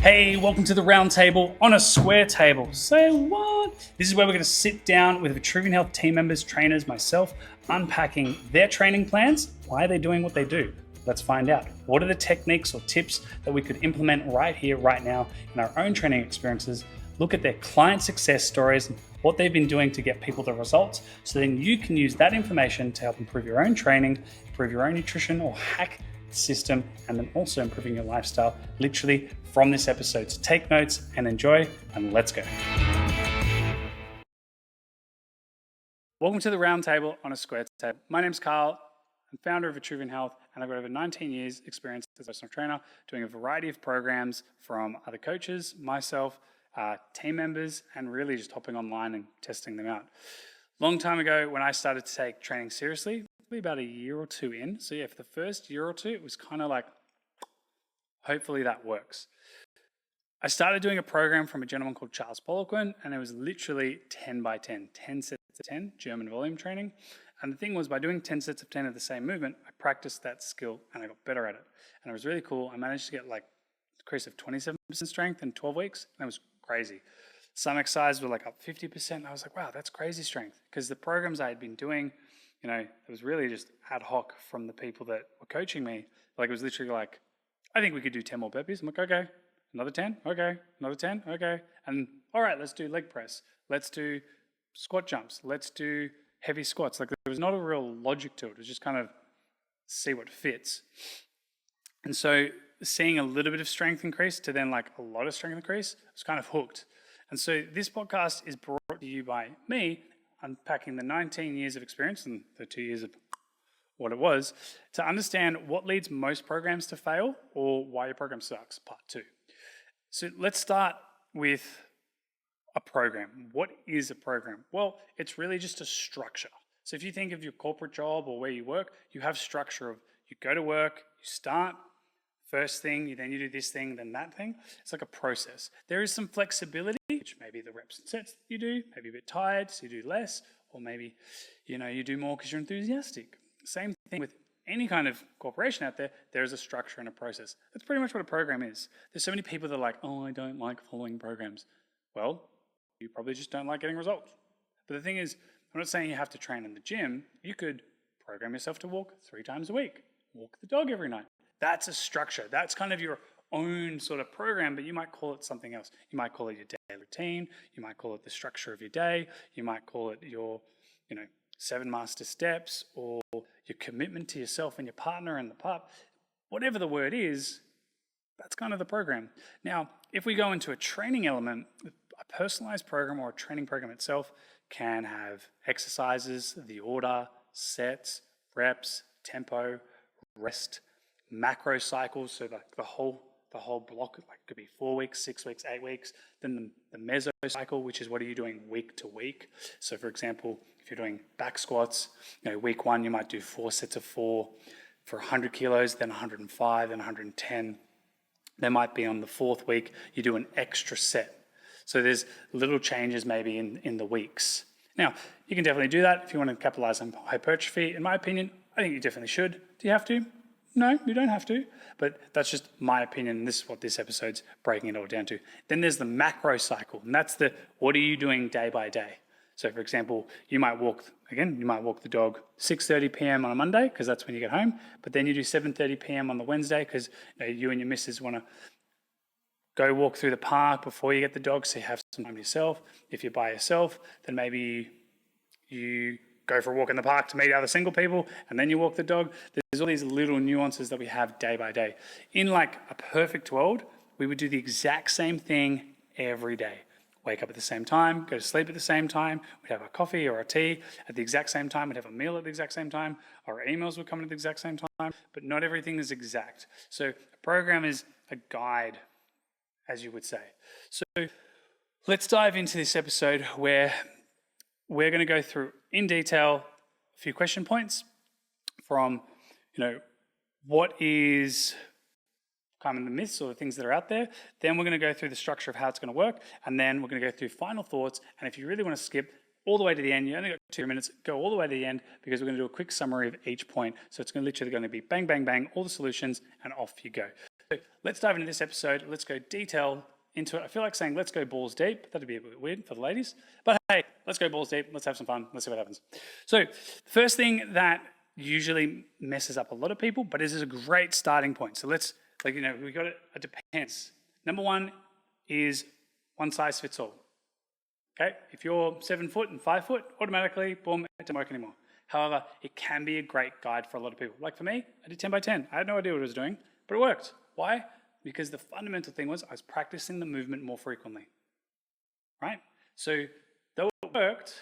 Hey, welcome to the round table on a square table. Say what? This is where we're going to sit down with Vitruvian Health team members, trainers, myself, unpacking their training plans. Why are they doing what they do? Let's find out. What are the techniques or tips that we could implement right here, right now in our own training experiences? Look at their client success stories, what they've been doing to get people the results, so then you can use that information to help improve your own training, improve your own nutrition, or hack the system, and then also improving your lifestyle literally from this episode. So take notes and enjoy, and let's go. Welcome to the round table on a square table. My name's Karl. I'm founder of Vitruvian Health, and I've got over 19 years experience as a personal trainer, doing a variety of programs from other coaches, myself, team members, and really just hopping online and testing them out. Long time ago, when I started to take training seriously, probably about a year or two in. So yeah, for the first year or two, it was kind of like, hopefully that works. I started doing a program from a gentleman called Charles Poliquin, and it was literally 10 by 10, 10 sets of 10, German volume training. And the thing was, by doing 10 sets of 10 of the same movement, I practiced that skill and I got better at it. And it was really cool. I managed to get like a increase of 27% strength in 12 weeks, and it was crazy. Some exercises were like up 50%. I was like, wow, that's crazy strength. Because the programs I had been doing, it was really just ad hoc from the people that were coaching me. Like, it was literally like, I think we could do 10 more burpees. I'm like, okay, another 10, okay, another 10, okay. And all right, let's do leg press. Let's do squat jumps. Let's do heavy squats. Like, there was not a real logic to it. It was just kind of see what fits. And so seeing a little bit of strength increase to then like a lot of strength increase, I was kind of hooked. And so this podcast is brought to you by me, unpacking the 19 years of experience and the 2 years of what it was, to understand what leads most programs to fail or why your program sucks, part 2. So let's start with a program. What is a program? Well, it's really just a structure. So if you think of your corporate job or where you work, you have structure of you go to work, you start, first thing, then you do this thing, then that thing. It's like a process. There is some flexibility, which maybe the reps and sets that you do, maybe a bit tired, so you do less, or maybe, you do more because you're enthusiastic. Same thing with any kind of corporation out there, there's a structure and a process. That's pretty much what a program is. There's so many people that are like, oh, I don't like following programs. Well, you probably just don't like getting results. But the thing is, I'm not saying you have to train in the gym. You could program yourself to walk 3 times a week, walk the dog every night. That's a structure. That's kind of your own sort of program, but you might call it something else. You might call it your daily routine. You might call it the structure of your day. You might call it your, 7 master steps, or your commitment to yourself and your partner and the pup. Whatever the word is, that's kind of the program. Now, if we go into a training element, a personalized program or a training program itself can have exercises, the order, sets, reps, tempo, rest, macro cycles, so the whole block, like could be 4 weeks, 6 weeks, 8 weeks. Then the meso cycle, which is what are you doing week to week. So for example, if you're doing back squats, week 1 you might do 4 sets of 4 for 100 kilos, then 105, then 110. There might be on the 4th week you do an extra set. So there's little changes maybe in the weeks. Now, you can definitely do that if you want to capitalize on hypertrophy. In my opinion, I think you definitely should. Do you have to? No, you don't have to, but that's just my opinion, and this is what this episode's breaking it all down to. Then there's the macro cycle, and that's what are you doing day by day? So for example, you might walk the dog 6:30 p.m. on a Monday, because that's when you get home, but then you do 7:30 p.m. on the Wednesday, because you and your missus want to go walk through the park before you get the dog, so you have some time to yourself. If you're by yourself, then maybe you go for a walk in the park to meet other single people, and then you walk the dog. There's all these little nuances that we have day by day. In like a perfect world, we would do the exact same thing every day. Wake up at the same time, go to sleep at the same time, we'd have our coffee or our tea at the exact same time, we'd have a meal at the exact same time, our emails would come at the exact same time, but not everything is exact. So a program is a guide, as you would say. So let's dive into this episode where we're going to go through in detail a few question points from, what is kind of the myths or the things that are out there. Then we're going to go through the structure of how it's going to work. And then we're going to go through final thoughts. And if you really want to skip all the way to the end, you only got 2 minutes, go all the way to the end, because we're going to do a quick summary of each point. So it's literally going to be bang, bang, bang, all the solutions, and off you go. So let's dive into this episode. Let's go detail into it. I feel like saying let's go balls deep. That'd be a bit weird for the ladies. But hey, let's go balls deep. Let's have some fun. Let's see what happens. So first thing that usually messes up a lot of people, but this is a great starting point. So let's, we got it depends. Number one is one size fits all. Okay, if you're 7 foot and 5 foot, automatically, boom, it doesn't work anymore. However, it can be a great guide for a lot of people. Like for me, I did 10 by 10. I had no idea what I was doing, but it worked. Why? Because the fundamental thing was I was practicing the movement more frequently, right? So though it worked,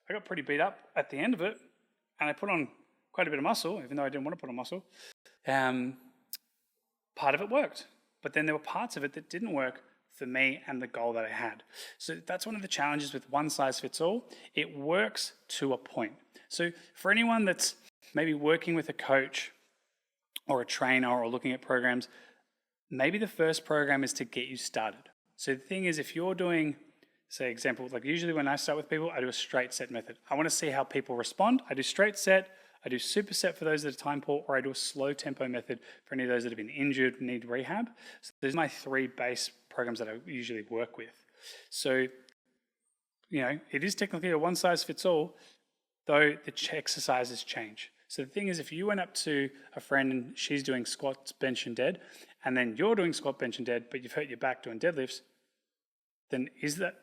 I got pretty beat up at the end of it, and I put on quite a bit of muscle, even though I didn't want to put on muscle. Part of it worked, but then there were parts of it that didn't work for me and the goal that I had. So that's one of the challenges with one size fits all. It works to a point. So for anyone that's maybe working with a coach or a trainer or looking at programs, maybe the first program is to get you started. So the thing is, if you're doing, say example, like usually when I start with people, I do a straight set method. I want to see how people respond. I do straight set, I do superset for those that are time poor, or I do a slow tempo method for any of those that have been injured and need rehab. So those are my three base programs that I usually work with. So, it is technically a one size fits all, though the exercises change. So the thing is, if you went up to a friend and she's doing squats, bench and dead, and then you're doing squat, bench and dead, but you've hurt your back doing deadlifts, then is that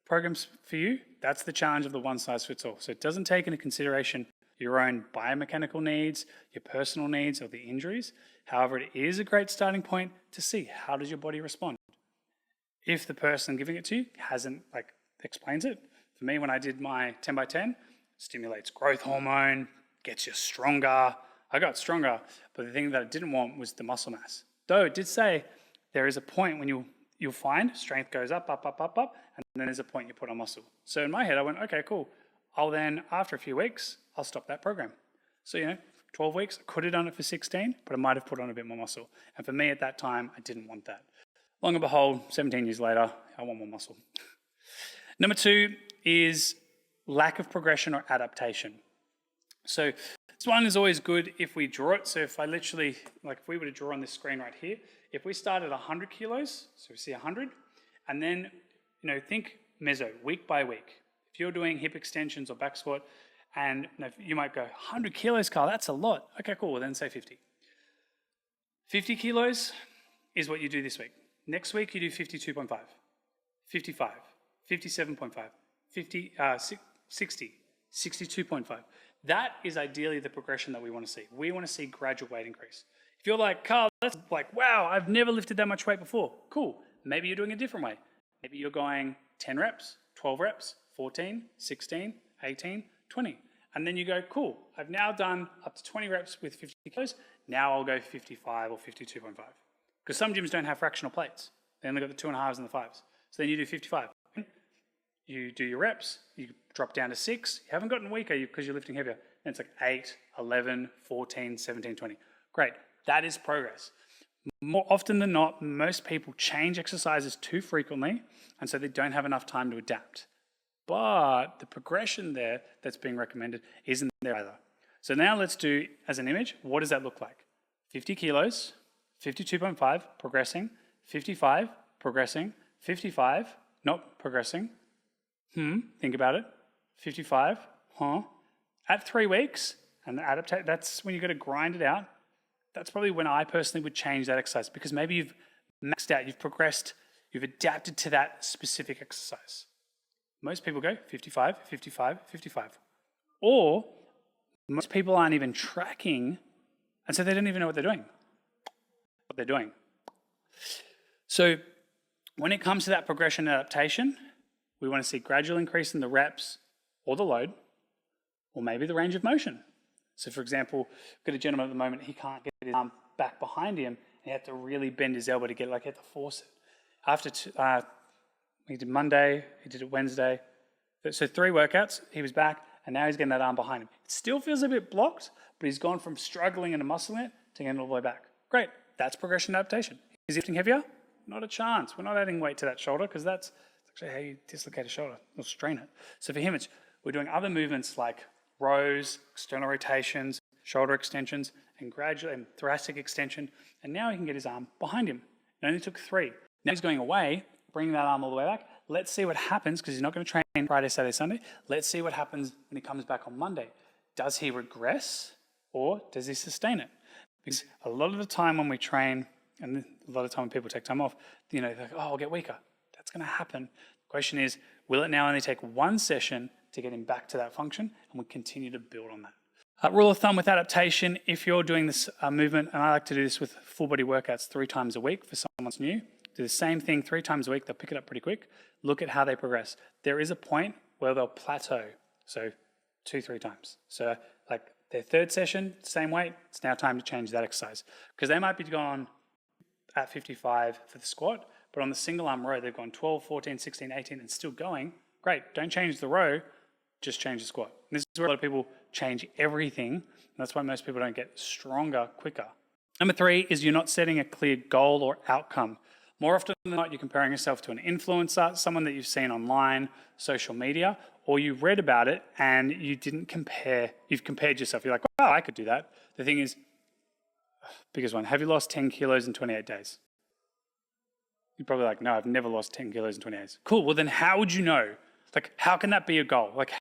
program for you? That's the challenge of the one size fits all. So it doesn't take into consideration your own biomechanical needs, your personal needs, or the injuries. However, it is a great starting point to see how does your body respond. If the person giving it to you hasn't explains it. For me, when I did my 10 by 10, stimulates growth hormone, gets you stronger. I got stronger, but the thing that I didn't want was the muscle mass. Though it did say there is a point when you'll find strength goes up, up, up, up, up, and then there's a point you put on muscle. So in my head, I went, okay, cool. I'll then, after a few weeks, I'll stop that program. So, 12 weeks, I could have done it for 16, but I might have put on a bit more muscle. And for me at that time, I didn't want that. Long and behold, 17 years later, I want more muscle. Number two is lack of progression or adaptation. So this one is always good if we draw it. So if I literally, if we were to draw on this screen right here, if we start at 100 kilos, so we see 100, and then, think meso, week by week. If you're doing hip extensions or back squat, and you might go, 100 kilos, Karl, that's a lot. Okay, cool, well then say 50. 50 kilos is what you do this week. Next week, you do 52.5, 55, 57.5, 50, 60, 62.5. That is ideally the progression that we want to see. We want to see gradual weight increase. If you're like, Karl, that's wow, I've never lifted that much weight before. Cool. Maybe you're doing a different way. Maybe you're going 10 reps, 12 reps, 14, 16, 18, 20. And then you go, cool, I've now done up to 20 reps with 50 kilos. Now I'll go 55 or 52.5. Because some gyms don't have fractional plates. They only got the 2.5s and the 5s. So then you do 55. You do your reps, you drop down to 6. You haven't gotten weaker because you're lifting heavier. Then it's 8, 11, 14, 17, 20. Great, that is progress. More often than not, most people change exercises too frequently, and so they don't have enough time to adapt. But the progression there that's being recommended isn't there either. So now let's do, as an image, what does that look like? 50 kilos, 52.5, progressing, 55, progressing, 55, not progressing. Think about it. 55, At 3 weeks, and that's when you've got to grind it out. That's probably when I personally would change that exercise, because maybe you've maxed out, you've progressed, you've adapted to that specific exercise. Most people go 55, 55, 55. Or most people aren't even tracking, and so they don't even know what they're doing. So when it comes to that progression and adaptation, we want to see gradual increase in the reps or the load, or maybe the range of motion. So for example, we've got a gentleman at the moment, he can't get his arm back behind him, and he had to really bend his elbow to get it, he had to force it. After he did Monday, he did it Wednesday. So 3 workouts, he was back, and now he's getting that arm behind him. It still feels a bit blocked, but he's gone from struggling and muscling it to getting it all the way back. Great, that's progression adaptation. Is he lifting heavier? Not a chance. We're not adding weight to that shoulder, because that's actually how you dislocate a shoulder or strain it. So for him, we're doing other movements like rows, external rotations, shoulder extensions, and gradually and thoracic extension. And now he can get his arm behind him. It only took 3. Now he's going away, bringing that arm all the way back. Let's see what happens, because he's not going to train Friday, Saturday, Sunday. Let's see what happens when he comes back on Monday. Does he regress or does he sustain it? Because a lot of the time when we train, and a lot of time when people take time off, they're like, oh, I'll get weaker. That's going to happen. The question is, will it now only take 1 session to get him back to that function? And we continue to build on that. Rule of thumb with adaptation, if you're doing this movement, and I like to do this with full body workouts 3 times a week for someone that's new, do the same thing 3 times a week, they'll pick it up pretty quick. Look at how they progress. There is a point where they'll plateau, so 2-3 times. So like their 3rd session, same weight, it's now time to change that exercise. Because they might be gone at 55 for the squat, but on the single arm row, they've gone 12, 14, 16, 18, and still going. Great, don't change the row, just change the squat. And this is where a lot of people change everything, and that's why most people don't get stronger quicker. Number 3 is you're not setting a clear goal or outcome. More often than not, you're comparing yourself to an influencer, someone that you've seen online, social media, or you read about it and you didn't compare, you've compared yourself. You're like, oh, I could do that. The thing is, biggest one, have you lost 10 kilos in 28 days? You're probably like, no, I've never lost 10 kilos in 28 days. Cool, well then how would you know? Like, how can that be a goal? Like,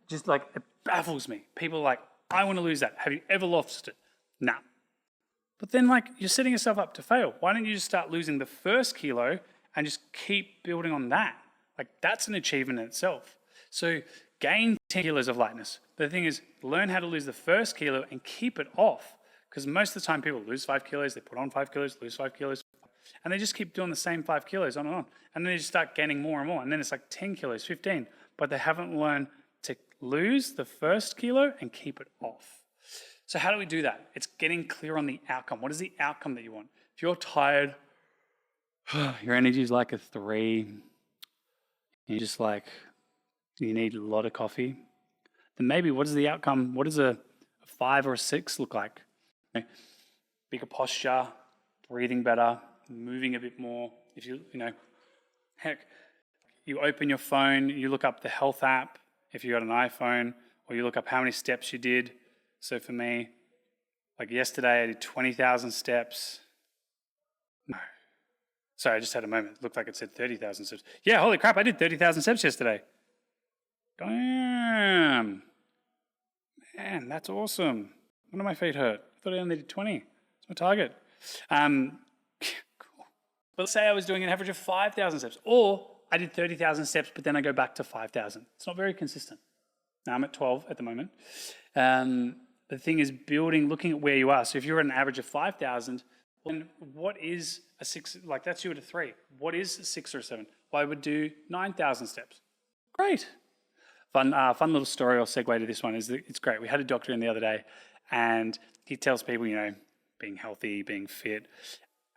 just like, it baffles me. People are like, I want to lose that. Have you ever lost it? Nah. But then like, you're setting yourself up to fail. Why don't you just start losing the first kilo and just keep building on that? Like, that's an achievement in itself. So gain 10 kilos of lightness. But the thing is, learn how to lose the first kilo and keep it off. Because most of the time people lose 5 kilos, they put on 5 kilos, lose 5 kilos, and they just keep doing the same 5 kilos on and on. And then they just start gaining more and more. And then it's like 10 kilos, 15. But they haven't learned to lose the first kilo and keep it off. So how do we do that? It's getting clear on the outcome. What is the outcome that you want? If you're tired, your energy is like a 3, you're just like, you need a lot of coffee, then maybe what is the outcome? What does a 5 or a 6 look like? Bigger posture, breathing better, moving a bit more. If heck, you open your phone, you look up the health app, if you got an iPhone, or you look up how many steps you did. So for me, like yesterday, I did 20,000 steps. No. Sorry, I just had a moment. It looked like it said 30,000 steps. Yeah, holy crap, I did 30,000 steps yesterday. Damn. Man, that's awesome. One of my feet hurt. I thought I only did 20. It's my target. Cool. But let's say I was doing an average of 5,000 steps, or I did 30,000 steps, but then I go back to 5,000. It's not very consistent. Now I'm at 12 at the moment. The thing is building, looking at where you are. So if you're at an average of 5,000, then what is a 6? Like that's you at a 3. What is a 6 or a 7? Well, I would do 9,000 steps. Great. Fun little story or segue to this one is that it's great. We had a doctor in the other day, and he tells people, being healthy, being fit.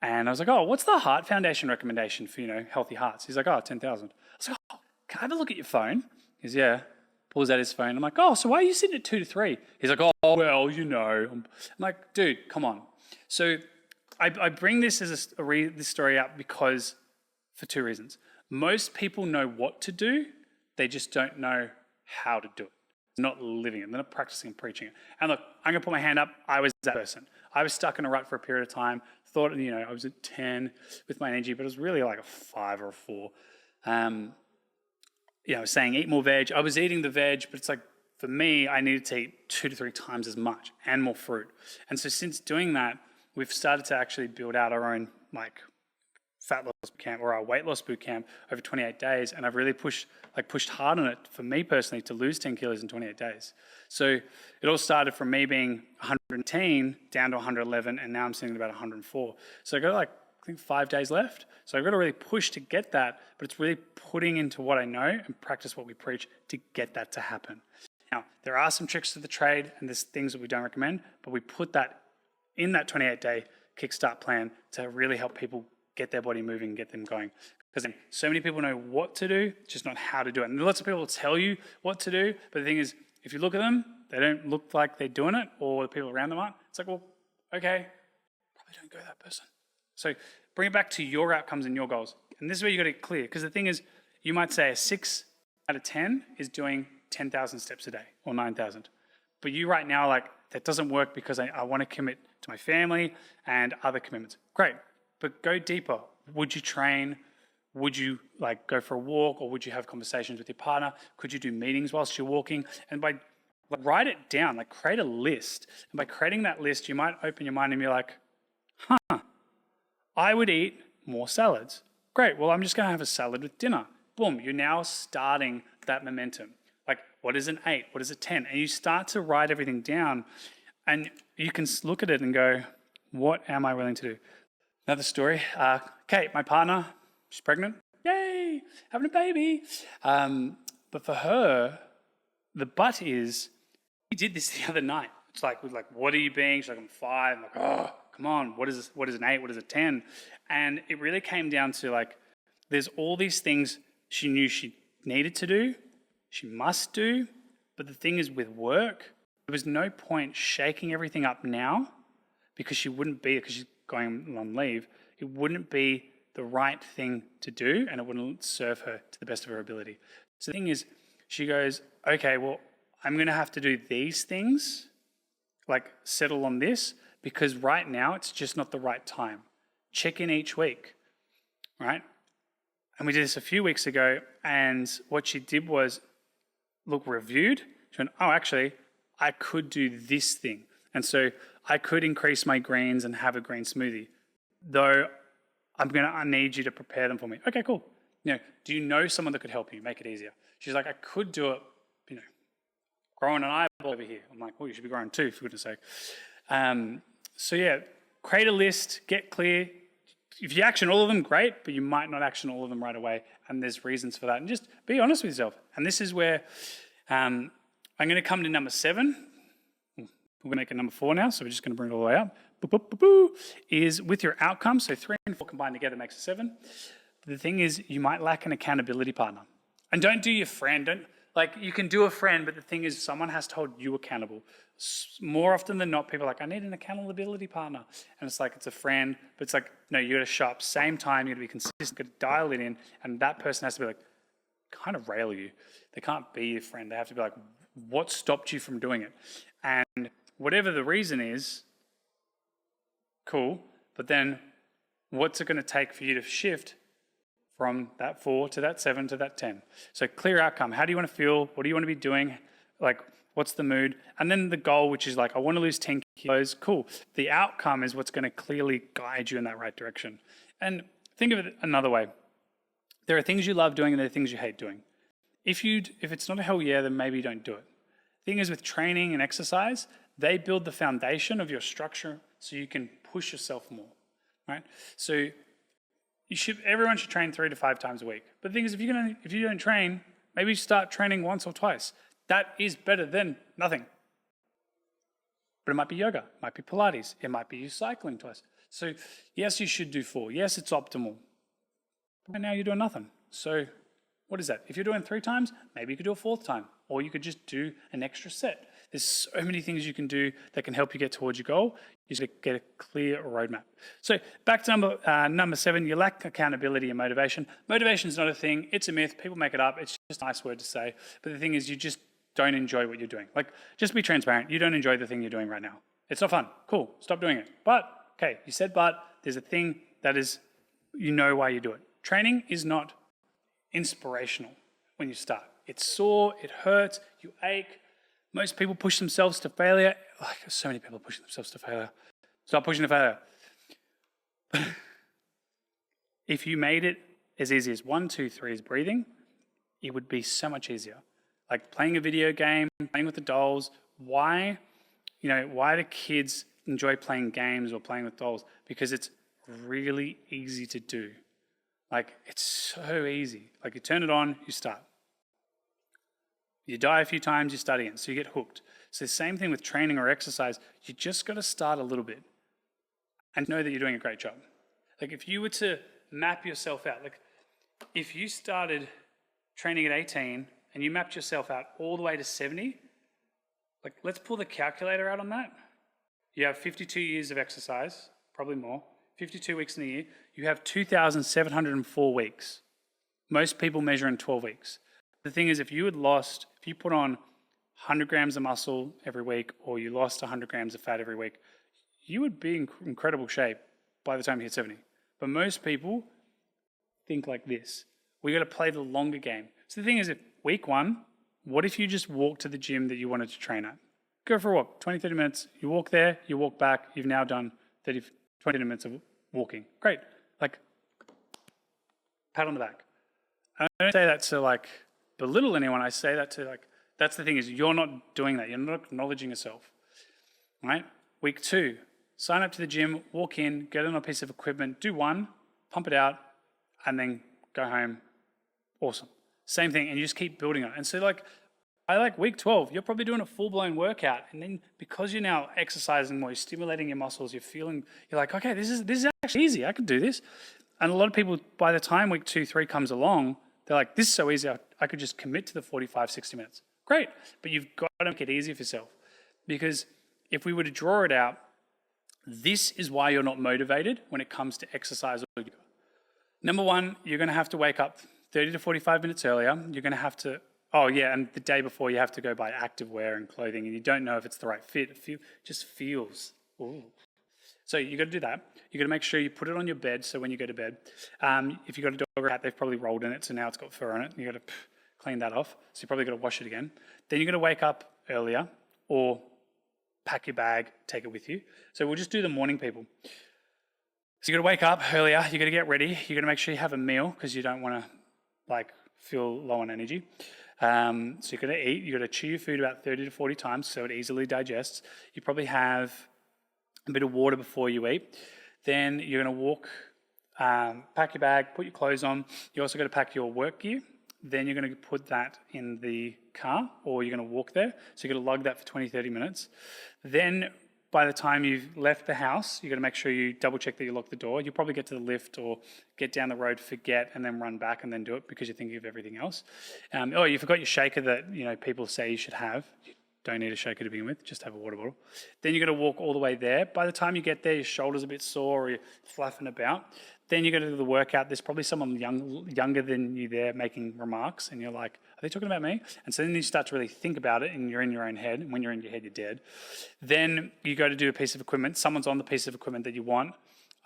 And I was like, oh, what's the Heart Foundation recommendation for, healthy hearts? He's like, oh, 10,000. I was like, oh, can I have a look at your phone? He goes, yeah. Pulls out his phone. I'm like, oh, so why are you sitting at 2 to 3? He's like, oh, well, I'm like, dude, come on. So I bring this as this story up because for 2 reasons. Most people know what to do. They just don't know how to do it. They're not living it. They're not practicing and preaching it. And look, I'm going to put my hand up. I was that person. I was stuck in a rut for a period of time. Thought, I was at 10 with my energy, but it was really like a 5 or a 4. I was saying eat more veg. I was eating the veg, but it's like, for me, I needed to eat 2 to 3 times as much and more fruit. And so since doing that, we've started to actually build out our own fat loss boot camp or our weight loss boot camp over 28 days. And I've really pushed hard on it for me personally to lose 10 kilos in 28 days. So it all started from me being 110 down to 111, and now I'm sitting at about 104. So I got I think 5 days left. So I've got to really push to get that, but it's really putting into what I know and practice what we preach to get that to happen. Now, there are some tricks to the trade and there's things that we don't recommend, but we put that in that 28-day kickstart plan to really help people get their body moving and get them going. Because so many people know what to do, just not how to do it. And lots of people will tell you what to do, but the thing is, if you look at them, they don't look like they're doing it, or the people around them aren't. It's like, well, okay, probably don't go that person. So bring it back to your outcomes and your goals. And this is where you got to get clear. Because the thing is, you might say a 6 out of 10 is doing 10,000 steps a day or 9,000. But you right now are like, that doesn't work because I want to commit to my family and other commitments. Great, but go deeper. Would you train? Would you like go for a walk, or would you have conversations with your partner? Could you do meetings whilst you're walking? And by write it down, like create a list. And by creating that list, you might open your mind and be like, I would eat more salads. Great, well, I'm just going to have a salad with dinner. Boom, you're now starting that momentum. Like, what is an 8? What is a 10? And you start to write everything down, and you can look at it and go, what am I willing to do? Another story, Kate, my partner, she's pregnant. Yay, having a baby. But for her, the but is, we did this the other night. It's like, we're like, what are you being? She's like, I'm 5. I'm like, oh, come on, what is this? What is an 8? What is a 10? And it really came down to like, there's all these things she knew she needed to do, she must do, but the thing is with work, there was no point shaking everything up now because she wouldn't be, because she's going on leave, it wouldn't be the right thing to do and it wouldn't serve her to the best of her ability. So the thing is, she goes, okay, well, I'm going to have to do these things, like settle on this, because right now it's just not the right time. Check in each week, right? And we did this a few weeks ago, and what she did was, reviewed. She went, oh, actually, I could do this thing. And so I could increase my greens and have a green smoothie, though I need you to prepare them for me. Okay, cool. Do you know someone that could help you make it easier? She's like, I could do it, growing an eyeball over here. I'm like, well, you should be growing 2, for goodness sake. So yeah, create a list, get clear. If you action all of them, great, but you might not action all of them right away, and there's reasons for that. And just be honest with yourself. And this is where I'm going to come to number 7. We're going to make it number 4 now, so we're just going to bring it all the way up. Is with your outcome. So 3 and 4 combined together makes a 7. The thing is, you might lack an accountability partner. And don't do your friend. You can do a friend, but the thing is, someone has to hold you accountable. More often than not, people are like, I need an accountability partner. And it's like, it's a friend, but it's like, no, you got to show up same time, you got to be consistent, you got to dial it in, and that person has to be like, kind of rail you. They can't be your friend. They have to be like, what stopped you from doing it? And whatever the reason is, cool, but then what's it going to take for you to shift from that 4 to that 7 to that 10? So clear outcome. How do you want to feel? What do you want to be doing? What's the mood? And then the goal, which is I want to lose 10 kilos. Cool. The outcome is what's going to clearly guide you in that right direction. And think of it another way. There are things you love doing and there are things you hate doing. If it's not a hell yeah, then maybe you don't do it. The thing is, with training and exercise, they build the foundation of your structure so you can push yourself more, right? So everyone should train 3 to 5 times a week. But the thing is, if you don't train, maybe start training once or twice. That is better than nothing. But it might be yoga, it might be Pilates, it might be you cycling twice. So yes, you should do 4. Yes, it's optimal. But now you're doing nothing. So what is that? If you're doing 3 times, maybe you could do a 4th time, or you could just do an extra set. There's so many things you can do that can help you get towards your goal. You just get a clear roadmap. So back to number 7, you lack accountability and motivation. Motivation is not a thing. It's a myth. People make it up. It's just a nice word to say. But the thing is, you just don't enjoy what you're doing. Just be transparent. You don't enjoy the thing you're doing right now. It's not fun. Cool. Stop doing it. But, okay, you said but. There's a thing that is, you know why you do it. Training is not inspirational when you start. It's sore. It hurts. You ache. Most people push themselves to failure. So many people pushing themselves to failure. Stop pushing to failure. If you made it as easy as 1, 2, 3 is breathing, it would be so much easier. Like playing a video game, playing with the dolls. Why do kids enjoy playing games or playing with dolls? Because it's really easy to do. It's so easy. You turn it on, you start. You die a few times, you start again, so you get hooked. So the same thing with training or exercise, you just got to start a little bit and know that you're doing a great job. If you were to map yourself out, if you started training at 18 and you mapped yourself out all the way to 70, let's pull the calculator out on that. You have 52 years of exercise, probably more, 52 weeks in a year. You have 2,704 weeks. Most people measure in 12 weeks. The thing is, if you put on 100 grams of muscle every week, or you lost 100 grams of fat every week, you would be in incredible shape by the time you hit 70. But most people think like this. We got to play the longer game. So the thing is, if week 1, what if you just walk to the gym that you wanted to train at? Go for a walk, 20, 30 minutes. You walk there, you walk back. You've now done 30, 20 minutes of walking. Great. Like, pat on the back. I don't say that to like belittle anyone. I say that to like, that's the thing is you're not doing that. You're not acknowledging yourself, right? Week 2, sign up to the gym, walk in, get on a piece of equipment, do 1, pump it out, and then go home. Awesome. Same thing, and you just keep building on it. And so like, by like week 12, you're probably doing a full-blown workout, and then because you're now exercising more, you're stimulating your muscles, you're like, okay, this is actually easy. I can do this. And a lot of people, by the time week 2, 3 comes along, they're like, this is so easy. I could just commit to the 45, 60 minutes. Great, but you've got to make it easy for yourself. Because if we were to draw it out, this is why you're not motivated when it comes to exercise. Number 1, you're going to have to wake up 30 to 45 minutes earlier. You're going to have to, and the day before you have to go buy active wear and clothing, and you don't know if it's the right fit. It just feels, ooh. So you got to do that. You got to make sure you put it on your bed. So when you go to bed, if you got a dog or a cat, they've probably rolled in it, so now it's got fur on it. You got to clean that off. So you probably got to wash it again. Then you're going to wake up earlier, or pack your bag, take it with you. So we'll just do the morning people. So you got to wake up earlier. You got to get ready. You got to make sure you have a meal because you don't want to like feel low on energy. So you got to eat. You got to chew your food about 30 to 40 times so it easily digests. You probably have a bit of water before you eat. Then you're going to walk, pack your bag, put your clothes on. You also got to pack your work gear. Then you're going to put that in the car, or you're going to walk there. So you're going to lug that for 20, 30 minutes. Then by the time you've left the house, you've got to make sure you double check that you lock the door. You'll probably get to the lift or get down the road, forget, and then run back and then do it because you're thinking of everything else. You forgot your shaker that people say you should have. You don't need a shaker to begin with, just have a water bottle. Then you're going to walk all the way there. By the time you get there, your shoulder's a bit sore or you're fluffing about. Then you go to the workout. There's probably someone younger than you there making remarks, and you're like, are they talking about me? And so then you start to really think about it, and you're in your own head. And when you're in your head, you're dead. Then you go to do a piece of equipment. Someone's on the piece of equipment that you want,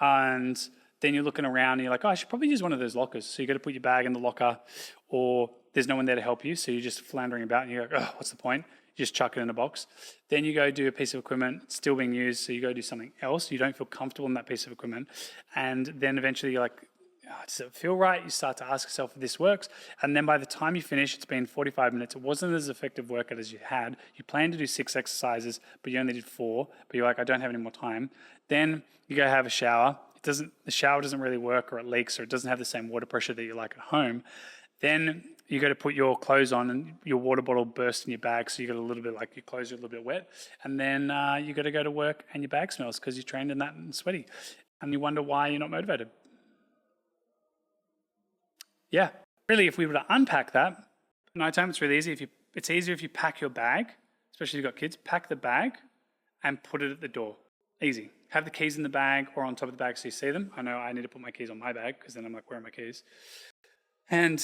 and then you're looking around, and you're like, I should probably use one of those lockers. So you got to put your bag in the locker, or there's no one there to help you, so you're just floundering about, and you're like, what's the point? You just chuck it in a box. Then you go do a piece of equipment, it's still being used, so you go do something else. You don't feel comfortable in that piece of equipment. And then eventually you're like, does it feel right? You start to ask yourself if this works. And then by the time you finish, it's been 45 minutes. It wasn't as effective workout as you had. You planned to do 6 exercises, but you only did 4. But you're like, I don't have any more time. Then you go have a shower. The shower doesn't really work, or it leaks, or it doesn't have the same water pressure that you like at home. Then you got to put your clothes on, and your water bottle bursts in your bag, so you got a little bit like your clothes are a little bit wet. And then you got to go to work, and your bag smells because you trained in that and sweaty. And you wonder why you're not motivated. Yeah, really, if we were to unpack that, at nighttime it's really easy. It's easier if you pack your bag, especially if you've got kids. Pack the bag and put it at the door. Easy. Have the keys in the bag or on top of the bag so you see them. I know I need to put my keys on my bag because then I'm like, where are my keys? And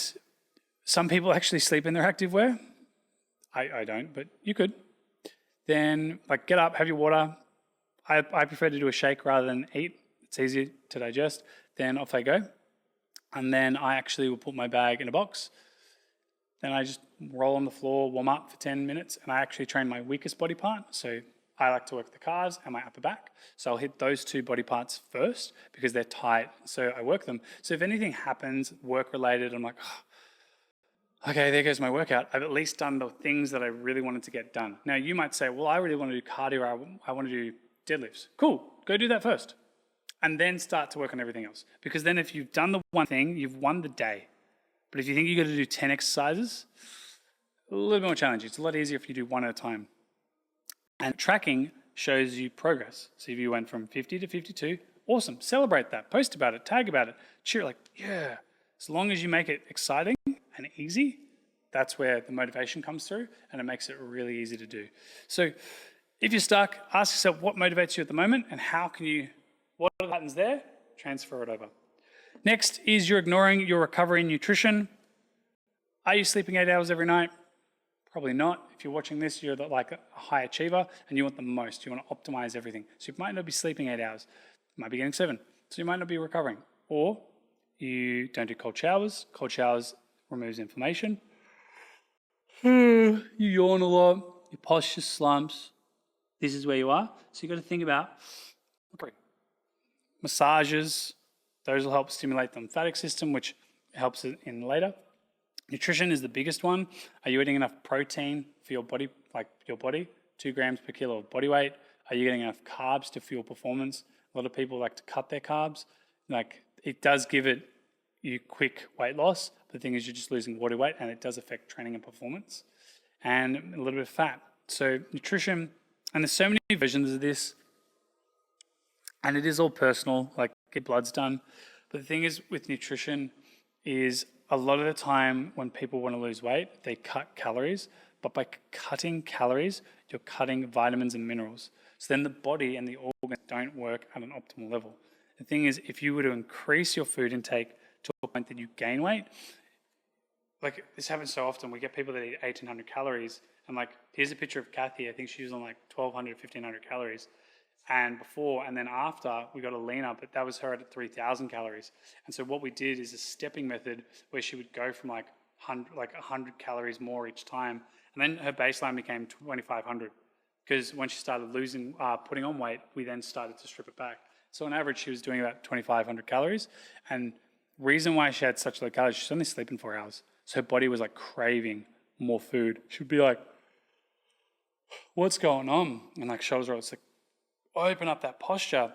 some people actually sleep in their activewear. I don't, but you could. Then get up, have your water. I prefer to do a shake rather than eat. It's easier to digest. Then off I go. And then I actually will put my bag in a box. Then I just roll on the floor, warm up for 10 minutes, and I actually train my weakest body part. So I like to work the calves and my upper back. So I'll hit those 2 body parts first because they're tight. So I work them. So if anything happens work-related, I'm like, okay, there goes my workout. I've at least done the things that I really wanted to get done. Now, you might say, well, I really want to do cardio, or I want to do deadlifts. Cool, go do that first. And then start to work on everything else. Because then if you've done the one thing, you've won the day. But if you think you've got to do 10 exercises, a little bit more challenging. It's a lot easier if you do one at a time. And tracking shows you progress. So if you went from 50 to 52, awesome. Celebrate that. Post about it. Tag about it. Cheer like, yeah. As long as you make it exciting and easy, that's where the motivation comes through, and it makes it really easy to do. So if you're stuck, ask yourself what motivates you at the moment, and what are the patterns there? Transfer it over. Next is you're ignoring your recovery and nutrition. Are you sleeping 8 hours every night? Probably not. If you're watching this, you're like a high achiever and you want the most. You want to optimize everything. So you might not be sleeping 8 hours. You might be getting 7. So you might not be recovering. Or you don't do cold showers. Cold showers removes inflammation. You yawn a lot. Your posture slumps. This is where you are. So you've got to think about massages. Those will help stimulate the lymphatic system, which helps it in later. Nutrition is the biggest one. Are you eating enough protein for your body, 2 grams per kilo of body weight? Are you getting enough carbs to fuel performance? A lot of people like to cut their carbs. It does give you quick weight loss. But the thing is, you're just losing body weight, and it does affect training and performance. And a little bit of fat. So nutrition, and there's so many versions of this, and it is all personal, like get bloods done. But the thing is with nutrition is a lot of the time when people want to lose weight, they cut calories, but by cutting calories, you're cutting vitamins and minerals. So then the body and the organs don't work at an optimal level. The thing is, if you were to increase your food intake to a point that you gain weight, like this happens so often, we get people that eat 1,800 calories, and like, here's a picture of Kathy. I think she was on like 1,200, 1,500 calories. And before and then after, we got a leaner, but that was her at 3,000 calories. And so what we did is a stepping method where she would go from like 100 calories more each time. And then her baseline became 2,500. Because when she started putting on weight, we then started to strip it back. So on average, she was doing about 2,500 calories. And reason why she had such low calories, she's only sleeping 4 hours. So her body was like craving more food. She would be like, what's going on? And like shoulders rolls, like, open up that posture,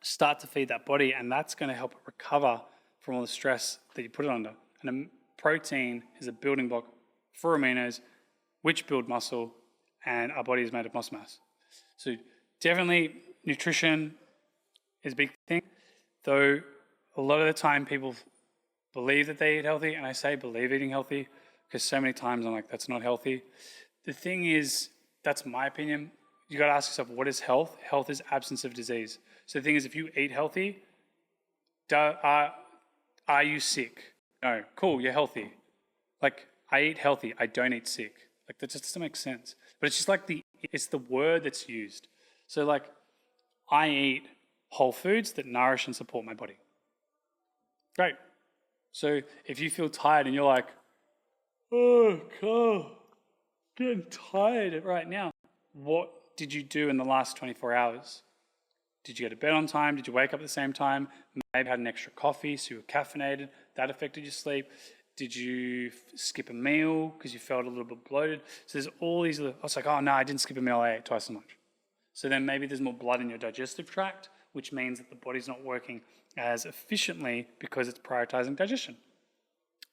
start to feed that body, and that's going to help it recover from all the stress that you put it under. And protein is a building block for aminos, which build muscle, and our body is made of muscle mass. So definitely nutrition is a big thing, though a lot of the time people believe that they eat healthy, and I say believe eating healthy because so many times I'm like, that's not healthy. The thing is, that's my opinion. You got to ask yourself, what is health? Health is absence of disease. So the thing is, if you eat healthy, are you sick? No. Cool, you're healthy. Like, I eat healthy, I don't eat sick. Like, that just doesn't make sense. But it's just like it's the word that's used. So like, I eat whole foods that nourish and support my body. Great. So if you feel tired and you're like, oh, Karl, getting tired right now. What did you do in the last 24 hours? Did you go to bed on time? Did you wake up at the same time? Maybe had an extra coffee, so you were caffeinated. That affected your sleep. Did you skip a meal because you felt a little bit bloated? So there's all these, I was like, oh no, I didn't skip a meal, I ate twice as much. So then maybe there's more blood in your digestive tract, which means that the body's not working as efficiently because it's prioritizing digestion.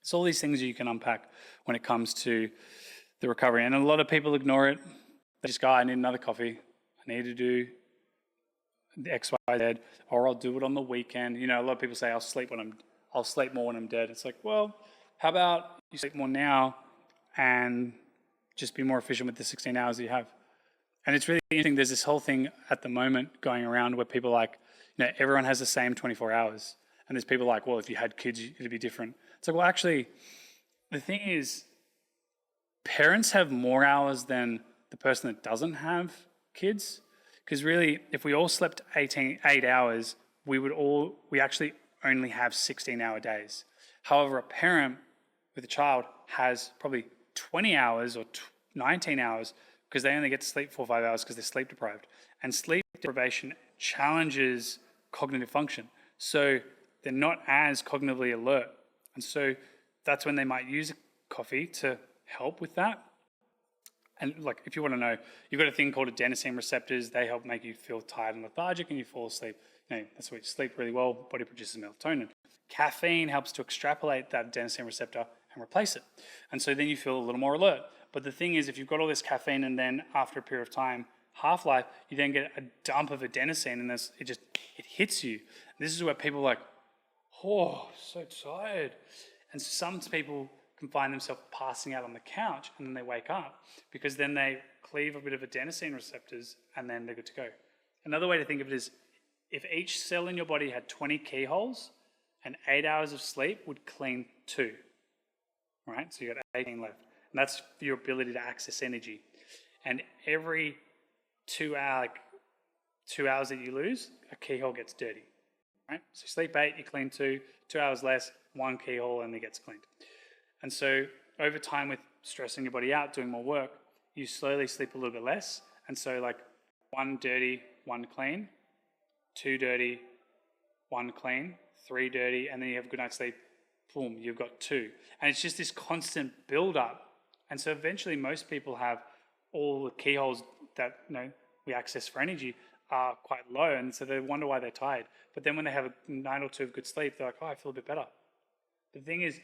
So all these things you can unpack when it comes to the recovery. And a lot of people ignore it. They just go, I need another coffee. I need to do the X, Y, Z, or I'll do it on the weekend. You know, a lot of people say, I'll sleep more when I'm dead. It's like, well, how about you sleep more now and just be more efficient with the 16 hours that you have? And it's really interesting. There's this whole thing at the moment going around where people are like, you know, everyone has the same 24 hours. And there's people like, well, if you had kids, it'd be different. It's like, well, actually, the thing is, parents have more hours than the person that doesn't have kids. Because really, if we all slept 8 hours, we actually only have 16-hour days. However, a parent with a child has probably 20 hours or 19 hours because they only get to sleep 4 or 5 hours because they're sleep deprived. And sleep deprivation challenges cognitive function. So they're not as cognitively alert. And so that's when they might use coffee to help with that. And like, if you want to know, you've got a thing called adenosine receptors. They help make you feel tired and lethargic and you fall asleep. You know, that's why you sleep really well. Body produces melatonin. Caffeine helps to extrapolate that adenosine receptor and replace it. And so then you feel a little more alert. But the thing is, if you've got all this caffeine and then after a period of time, half-life, you then get a dump of adenosine and it hits you. This is where people are like, oh, so tired. And some people can find themselves passing out on the couch and then they wake up because then they cleave a bit of adenosine receptors and then they're good to go. Another way to think of it is if each cell in your body had 20 keyholes and 8 hours of sleep would clean 2, right? So you got 18 left. And that's your ability to access energy. And every 2 hours that you lose, a keyhole gets dirty. Right? So you sleep 8, you clean 2, 2 hours less, one keyhole only gets cleaned. And so over time with stressing your body out, doing more work, you slowly sleep a little bit less. And so like 1 dirty, 1 clean, 2 dirty, 1 clean, 3 dirty, and then you have a good night's sleep, boom, you've got 2. And it's just this constant build up. And so eventually most people have all the keyholes that we access for energy are quite low, and so they wonder why they're tired. But then when they have a night or 2 of good sleep, they're like, oh, I feel a bit better. The thing is,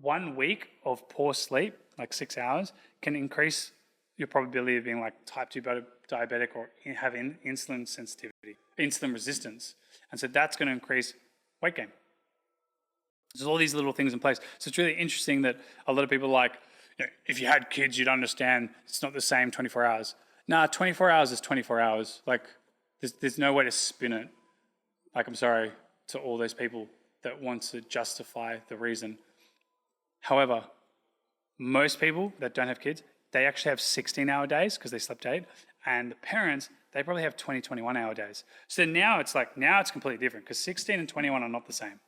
1 week of poor sleep, like 6 hours, can increase your probability of being like type 2 diabetic or having insulin sensitivity, insulin resistance. And so that's going to increase weight gain. There's all these little things in place. So it's really interesting that a lot of people are like, if you had kids, you'd understand it's not the same 24 hours. Nah, 24 hours is 24 hours. Like, there's no way to spin it. Like, I'm sorry to all those people that want to justify the reason. However, most people that don't have kids, they actually have 16-hour days because they slept 8. And the parents, they probably have 20, 21-hour days. So now it's completely different because 16 and 21 are not the same.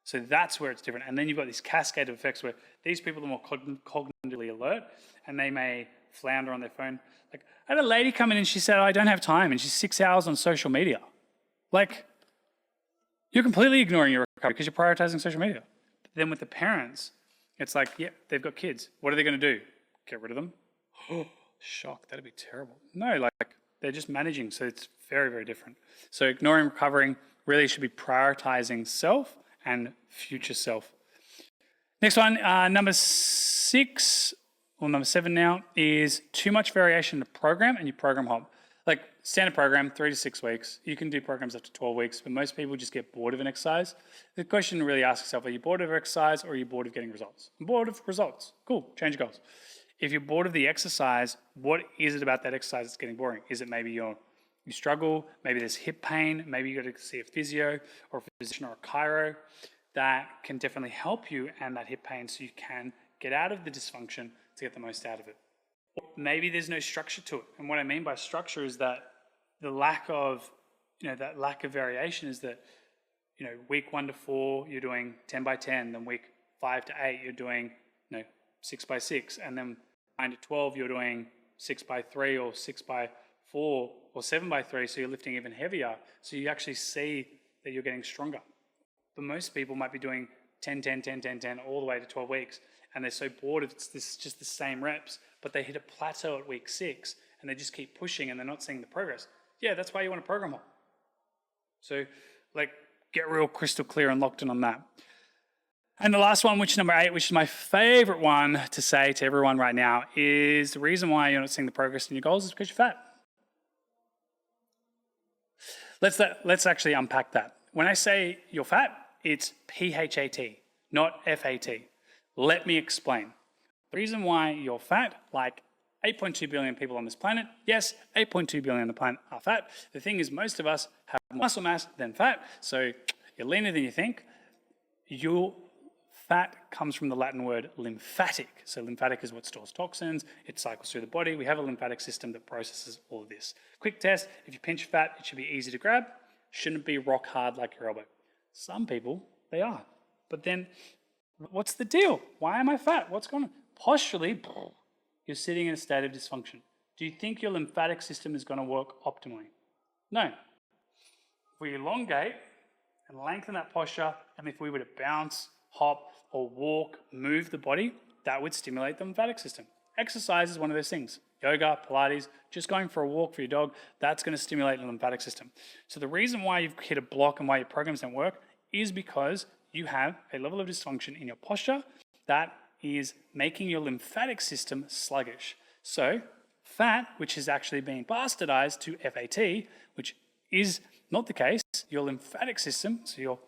So that's where it's different. And then you've got this cascade of effects where these people are more cognitively alert and they may flounder on their phone. Like, I had a lady come in and she said, I don't have time, and she's 6 hours on social media. Like, you're completely ignoring your recovery because you're prioritizing social media. But then with the parents, it's like, yeah, they've got kids. What are they going to do? Get rid of them? Oh, shock, that'd be terrible. No, like, they're just managing, so it's very, very different. So ignoring recovering really should be prioritizing self and future self. Next one, number 7 now, is too much variation in the program and your program hop. Like standard program, 3 to 6 weeks. You can do programs up to 12 weeks, but most people just get bored of an exercise. The question to really ask yourself, are you bored of exercise or are you bored of getting results? I'm bored of results. Cool, change your goals. If you're bored of the exercise, what is it about that exercise that's getting boring? Is it maybe you struggle, maybe there's hip pain, maybe you got to see a physio or a physician or a chiro that can definitely help you and that hip pain so you can get out of the dysfunction to get the most out of it. Maybe there's no structure to it. And what I mean by structure is that the lack of, that lack of variation is that, week 1 to 4, you're doing 10 by 10, then week 5 to 8, you're doing, 6 by 6, and then 9 to 12, you're doing 6 by 3 or 6 by 4 or 7 by 3, so you're lifting even heavier. So you actually see that you're getting stronger. But most people might be doing 10, 10, 10, 10, 10 all the way to 12 weeks, and they're so bored it's just the same reps, but they hit a plateau at week 6, and they just keep pushing, and they're not seeing the progress. Yeah, that's why you want a program hop. So, get real crystal clear and locked in on that. And the last one, which is number 8, which is my favorite one to say to everyone right now, is the reason why you're not seeing the progress in your goals is because you're fat. Let's actually unpack that. When I say you're fat, it's PHAT, not FAT. Let me explain. The reason why you're fat, like 8.2 billion people on this planet, yes, 8.2 billion on the planet are fat. The thing is, most of us have more muscle mass than fat, so you're leaner than you think. Your fat comes from the Latin word lymphatic. So lymphatic is what stores toxins. It cycles through the body. We have a lymphatic system that processes all of this. Quick test, if you pinch fat, it should be easy to grab. Shouldn't be rock hard like your elbow. Some people, they are. But then, what's the deal? Why am I fat? What's going on? Posturally, you're sitting in a state of dysfunction. Do you think your lymphatic system is going to work optimally? No. If we elongate and lengthen that posture, and if we were to bounce, hop, or walk, move the body, that would stimulate the lymphatic system. Exercise is one of those things. Yoga, Pilates, just going for a walk for your dog, that's going to stimulate the lymphatic system. So the reason why you've hit a block and why your programs don't work is because you have a level of dysfunction in your posture that is making your lymphatic system sluggish. So fat, which is actually being bastardized to FAT, which is not the case, your lymphatic system, so your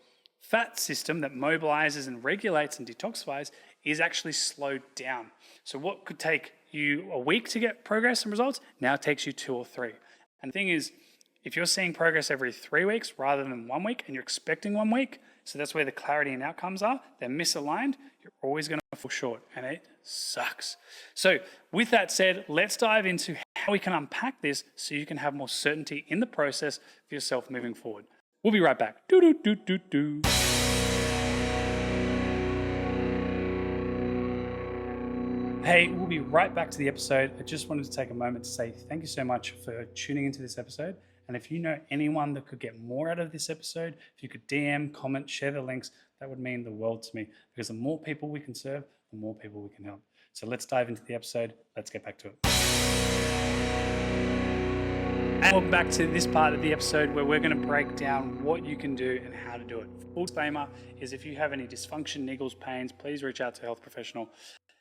fat system that mobilizes and regulates and detoxifies, is actually slowed down. So what could take you a week to get progress and results now takes you 2 or 3. And the thing is, If you're seeing progress every 3 weeks rather than 1 week and you're expecting 1 week, so that's where the clarity and outcomes are, they're misaligned, you're always going to fall short, and it sucks. So with that said, let's dive into how we can unpack this so you can have more certainty in the process for yourself moving forward. We'll be right back. Hey, we'll be right back to the episode. I just wanted to take a moment to say thank you so much for tuning into this episode. And if you know anyone that could get more out of this episode, if you could DM, comment, share the links, that would mean the world to me. Because the more people we can serve, the more people we can help. So let's dive into the episode. Let's get back to it. And welcome back to this part of the episode where we're going to break down what you can do and how to do it. Full disclaimer is if you have any dysfunction, niggles, pains, please reach out to a health professional.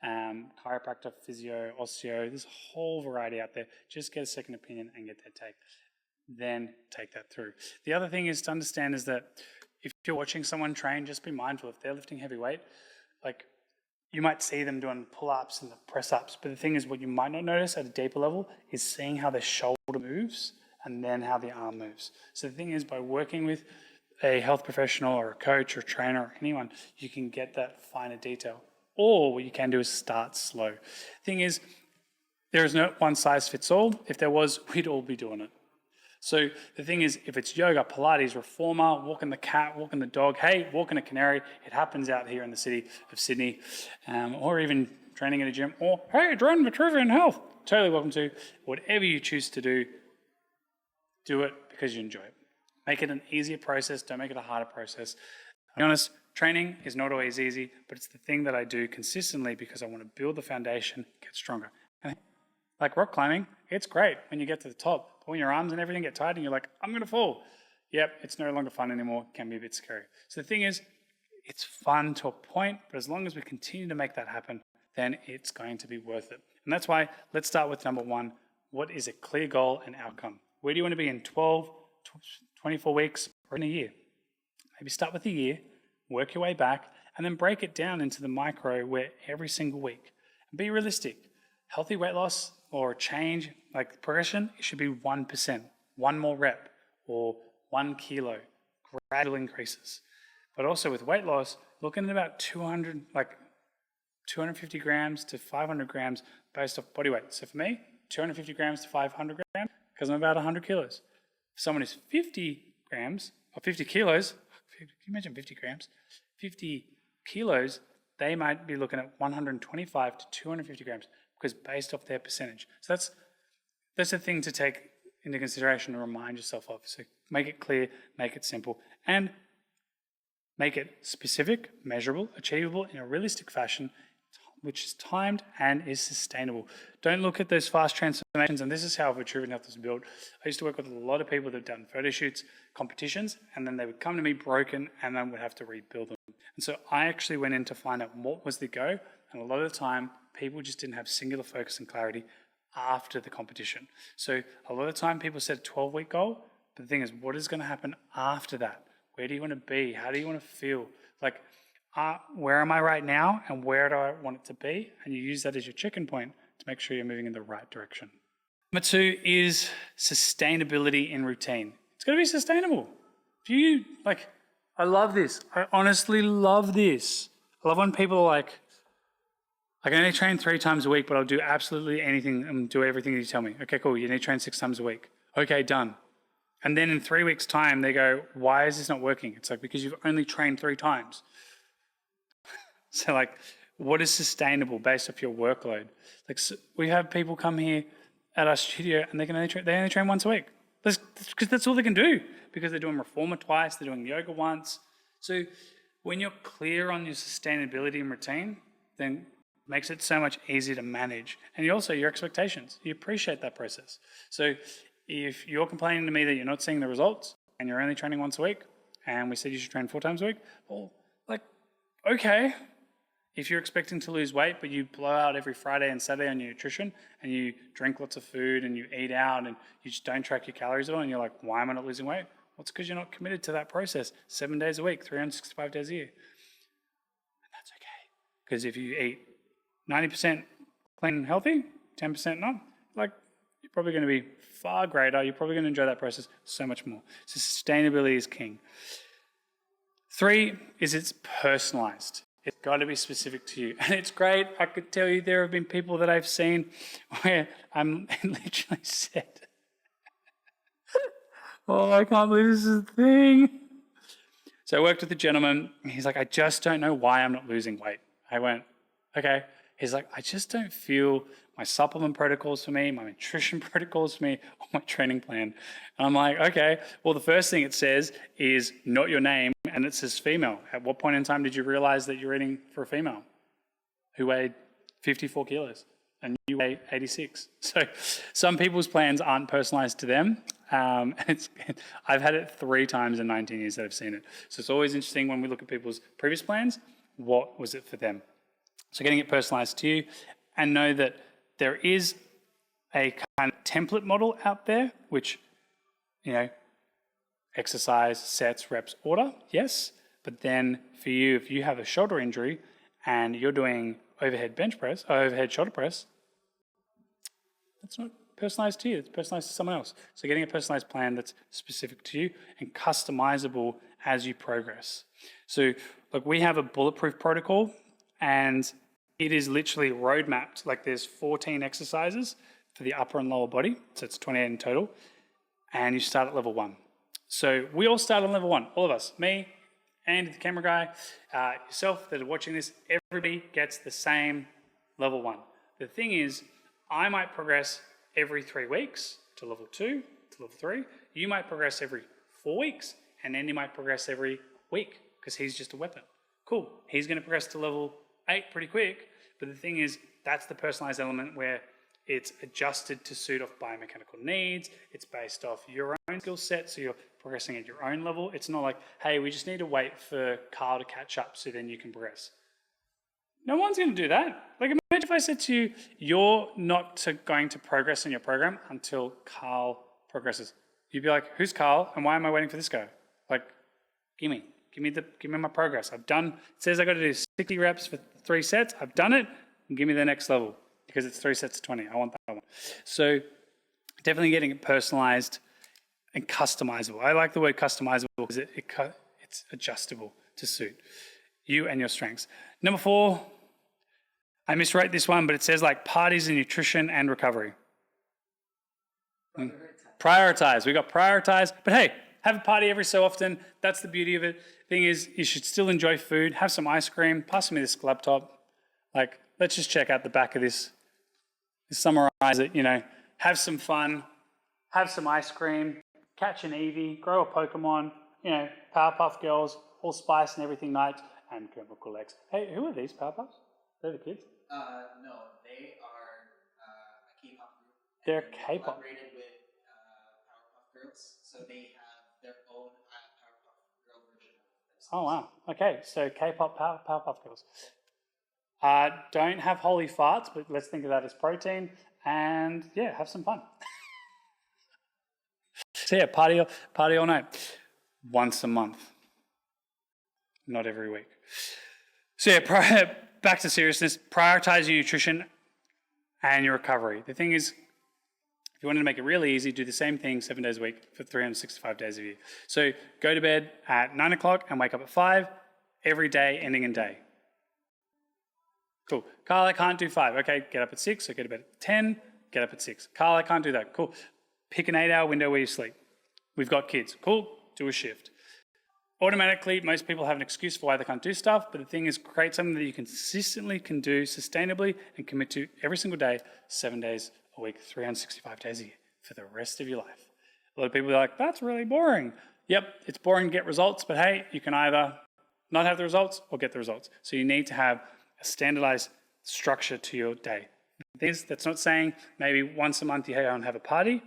Chiropractor, physio, osteo, there's a whole variety out there. Just get a second opinion and get their take. Then take that through. The other thing is to understand is that if you're watching someone train, just be mindful if they're lifting heavy weight, like you might see them doing pull-ups and the press-ups, but the thing is what you might not notice at a deeper level is seeing how the shoulder moves and then how the arm moves. So the thing is by working with a health professional or a coach or trainer or anyone, you can get that finer detail. Or what you can do is start slow. Thing is, there is no one size fits all. If there was, we'd all be doing it. So the thing is, if it's yoga, Pilates, reformer, walking the cat, walking the dog, hey, walking a canary, it happens out here in the city of Sydney, or even training at a gym, or hey, join Vitruvian Health. Totally welcome to. Whatever you choose to do it because you enjoy it. Make it an easier process. Don't make it a harder process. To be honest, training is not always easy, but it's the thing that I do consistently because I want to build the foundation, get stronger. And like rock climbing, it's great when you get to the top, but when your arms and everything get tight and you're like, I'm going to fall. Yep, it's no longer fun anymore. It can be a bit scary. So the thing is, it's fun to a point, but as long as we continue to make that happen, then it's going to be worth it. And that's why let's start with number one. What is a clear goal and outcome? Where do you want to be in 12, 24 weeks or in a year? Maybe start with a year, work your way back, and then break it down into the micro where every single week. And be realistic. Healthy weight loss or change, like progression, it should be 1%, one more rep, or 1 kilo, gradual increases. But also with weight loss, looking at about 250 grams to 500 grams based off body weight. So for me, 250 grams to 500 grams, because I'm about 100 kilos. If someone is 50 grams or 50 kilos, can you imagine 50 grams? 50 kilos, they might be looking at 125 to 250 grams because based off their percentage. So that's a thing to take into consideration and remind yourself of. So make it clear, make it simple, and make it specific, measurable, achievable in a realistic fashion, which is timed and is sustainable. Don't look at those fast transformations, and this is how Vitruvian Health was built. I used to work with a lot of people that have done photo shoots, competitions, and then they would come to me broken, and then would have to rebuild them. And so I actually went in to find out what was the go, and a lot of the time, people just didn't have singular focus and clarity after the competition. So a lot of the time, people set a 12-week goal, but the thing is, what is going to happen after that? Where do you want to be? How do you want to feel? Like, where am I right now and where do I want it to be? And you use that as your check-in point to make sure you're moving in the right direction. Number two is sustainability in routine. It's got to be sustainable. I love this. I honestly love this. I love when people are like, I can only train 3 times a week, but I'll do absolutely anything and do everything you tell me. Okay, cool. You need to train 6 times a week. Okay, done. And then in 3 weeks' time, they go, why is this not working? It's like, because you've only trained 3 times. So like, what is sustainable based off your workload? Like, so we have people come here at our studio and they only train once a week. Because that's all they can do. Because they're doing reformer twice, they're doing yoga once. So when you're clear on your sustainability and routine, then it makes it so much easier to manage. And also your expectations. You appreciate that process. So if you're complaining to me that you're not seeing the results and you're only training once a week, and we said you should train 4 times a week, well, like, okay. If you're expecting to lose weight, but you blow out every Friday and Saturday on your nutrition, and you drink lots of food and you eat out and you just don't track your calories at all, and you're like, why am I not losing weight? Well, it's because you're not committed to that process 7 days a week, 365 days a year. And that's okay. Because if you eat 90% clean and healthy, 10% not, like, you're probably going to be far greater. You're probably going to enjoy that process so much more. So sustainability is king. 3 is it's personalised. It's got to be specific to you. And it's great. I could tell you there have been people that I've seen where I'm literally said, oh, I can't believe this is a thing. So I worked with a gentleman. He's like, I just don't know why I'm not losing weight. I went, okay. He's like, I just don't feel my supplement protocols for me, my nutrition protocols for me, or my training plan. And I'm like, okay, well, the first thing it says is not your name, and it says female. At what point in time did you realize that you're eating for a female who weighed 54 kilos and you weigh 86? So some people's plans aren't personalized to them. I've had it 3 times in 19 years that I've seen it. So it's always interesting when we look at people's previous plans, what was it for them? So getting it personalized to you, and know that there is a kind of template model out there, which, exercise, sets, reps, order, yes. But then for you, if you have a shoulder injury and you're doing overhead bench press, or overhead shoulder press, that's not personalized to you, it's personalized to someone else. So getting a personalized plan that's specific to you and customizable as you progress. So look, we have a bulletproof protocol, and it is literally road mapped. Like there's 14 exercises for the upper and lower body. So it's 28 in total. And you start at level 1. So we all start on level 1, all of us, me, Andy, the camera guy, yourself that are watching this, everybody gets the same level 1. The thing is, I might progress every 3 weeks to level 2, to level 3. You might progress every 4 weeks, and Andy might progress every week because he's just a weapon. Cool, he's going to progress to level 8 pretty quick, but the thing is, that's the personalized element where it's adjusted to suit off biomechanical needs. It's based off your own skill set, so you're progressing at your own level. It's not like, hey, we just need to wait for Karl to catch up so then you can progress. No one's going to do that. Like, imagine if I said to you, you're not going to progress in your program until Karl progresses. You'd be like, who's Karl and why am I waiting for this guy? Like, give me my progress. It says I got to do 60 reps for 3 sets. I've done it. And give me the next level because it's 3 sets of 20. I want that one. So definitely getting it personalized and customizable. I like the word customizable because it's adjustable to suit you and your strengths. Number 4, I miswrote this one, but it says like parties and nutrition and recovery. Prioritize. We got prioritize. But hey, have a party every so often. That's the beauty of it. Thing is, you should still enjoy food. Have some ice cream. Pass me this laptop. Like, let's just check out the back of this. Summarize it, have some fun. Have some ice cream. Catch an Eevee. Grow a Pokemon. Powerpuff Girls. Allspice and everything night. And Chemical X. Hey, who are these Powerpuffs? They're the kids? No, they are a K-pop group. They're K-pop. Collaborated with Powerpuff Girls, so they have their own Powerpuff Girl version of themselves. Oh, wow. Okay, so K-pop Powerpuff Girls. Don't have holy farts, but let's think of that as protein. And, yeah, have some fun. So, yeah, party all night. Once a month. Not every week. So, yeah, back to seriousness. Prioritize your nutrition and your recovery. The thing is, if you wanted to make it really easy, do the same thing 7 days a week for 365 days a year. So go to bed at 9 o'clock and wake up at 5 every day, ending in day. Cool. Karl, I can't do 5. Okay, get up at 6. So go to bed at 10, get up at 6. Karl, I can't do that. Cool. Pick an 8-hour window where you sleep. We've got kids. Cool. Do a shift. Automatically, most people have an excuse for why they can't do stuff, but the thing is, create something that you consistently can do sustainably and commit to every single day, 7 days a week, 365 days a year for the rest of your life. A lot of people are like, that's really boring. Yep, it's boring to get results, but hey, you can either not have the results or get the results. So you need to have a standardized structure to your day. That's not saying maybe once a month you go and have a party.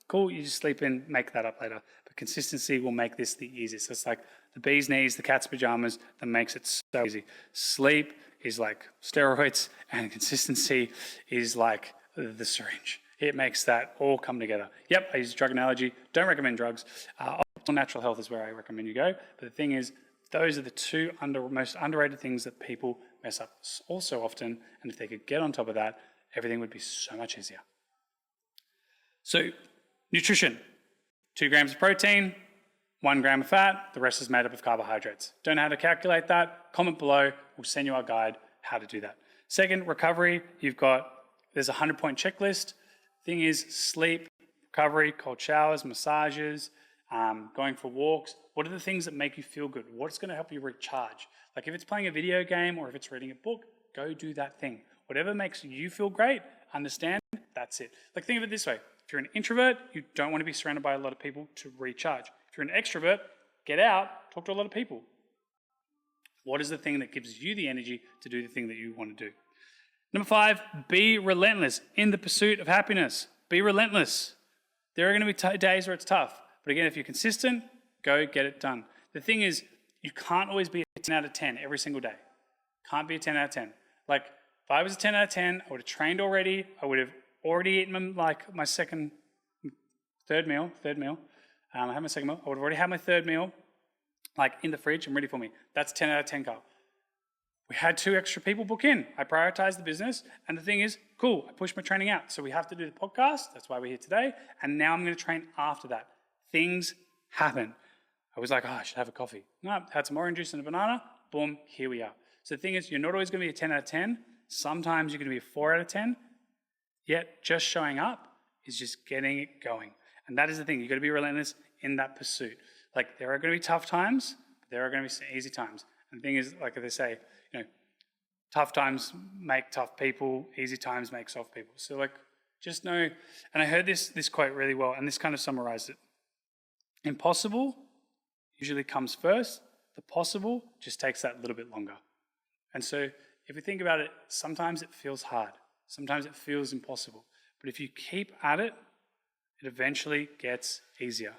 Cool, you just sleep in, make that up later. But consistency will make this the easiest. It's like the bee's knees, the cat's pajamas, that makes it so easy. Sleep is like steroids, and consistency is like the syringe. It makes that all come together. Yep, I use a drug analogy. Don't recommend drugs. Optimal natural health is where I recommend you go. But the thing is, those are the 2 most underrated things that people mess up also often. And if they could get on top of that, everything would be so much easier. So nutrition, 2 grams of protein, 1 gram of fat, the rest is made up of carbohydrates. Don't know how to calculate that? Comment below, we'll send you our guide how to do that. Second, recovery, there's a 100-point checklist. Thing is, sleep, recovery, cold showers, massages, going for walks. What are the things that make you feel good? What's going to help you recharge? Like if it's playing a video game or if it's reading a book, go do that thing. Whatever makes you feel great, understand, that's it. Like think of it this way. If you're an introvert, you don't want to be surrounded by a lot of people to recharge. If you're an extrovert, get out, talk to a lot of people. What is the thing that gives you the energy to do the thing that you want to do? Number 5, be relentless in the pursuit of happiness. Be relentless. There are going to be days where it's tough. But again, if you're consistent, go get it done. The thing is, you can't always be a 10 out of 10 every single day. Can't be a 10 out of 10. Like, if I was a 10 out of 10, I would have trained already. I would have already eaten my third meal. I had my second meal. I would have already had my third meal, like in the fridge and ready for me. That's 10 out of 10, Karl. We had 2 extra people book in. I prioritized the business. And the thing is, cool, I pushed my training out. So we have to do the podcast. That's why we're here today. And now I'm going to train after that. Things happen. I was like, I should have a coffee. No, had some orange juice and a banana. Boom, here we are. So the thing is, you're not always going to be a 10 out of 10. Sometimes you're going to be a 4 out of 10. Yet just showing up is just getting it going. And that is the thing. You've got to be relentless in that pursuit. Like there are going to be tough times. But there are going to be some easy times. And the thing is, like they say, tough times make tough people, easy times make soft people. So like, just know, and I heard this quote really well, and this kind of summarized it. Impossible usually comes first. The possible just takes that little bit longer. And so if we think about it, sometimes it feels hard. Sometimes it feels impossible. But if you keep at it, it eventually gets easier.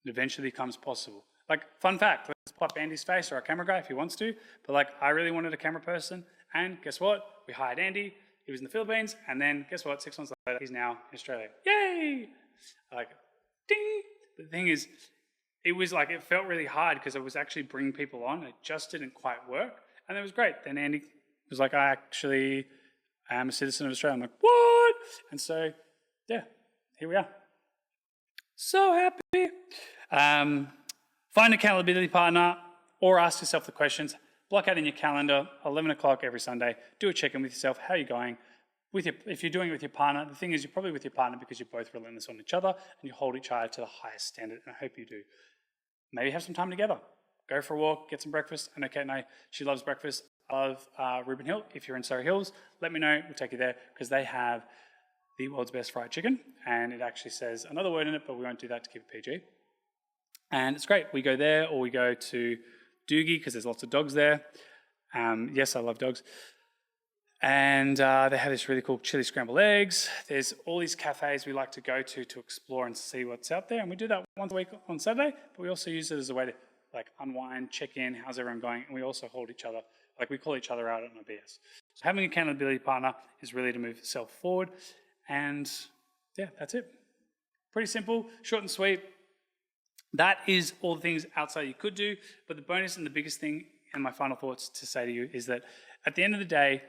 It eventually becomes possible. Like, fun fact, let's pop Andy's face or our camera guy if he wants to. But like, I really wanted a camera person. And guess what? We hired Andy. He was in the Philippines. And then guess what? 6 months later, he's now in Australia. Yay! Like, ding! But the thing is, it felt really hard because I was actually bringing people on. It just didn't quite work. And it was great. Then Andy was like, I am a citizen of Australia. I'm like, what? And so, yeah, here we are. So happy. Find an accountability partner or ask yourself the questions. Block out in your calendar, 11 o'clock every Sunday. Do a check-in with yourself. How are you going? If you're doing it with your partner, the thing is you're probably with your partner because you're both relentless on each other and you hold each other to the highest standard, and I hope you do. Maybe have some time together. Go for a walk, get some breakfast. And okay, no, she loves breakfast. I love Reuben Hill. If you're in Surrey Hills, let me know. We'll take you there because they have the world's best fried chicken. And it actually says another word in it, but we won't do that to keep it PG. And it's great. We go there or we go to Doogie because there's lots of dogs there. Yes, I love dogs. And they have this really cool chili scrambled eggs. There's all these cafes we like to go to explore and see what's out there. And we do that once a week on Saturday, but we also use it as a way to like unwind, check in, how's everyone going? And we also hold each other, like we call each other out on our BS. So having an accountability partner is really to move yourself forward. And yeah, that's it. Pretty simple, short and sweet. That is all the things outside you could do. But the bonus and the biggest thing, and my final thoughts to say to you, is that at the end of the day,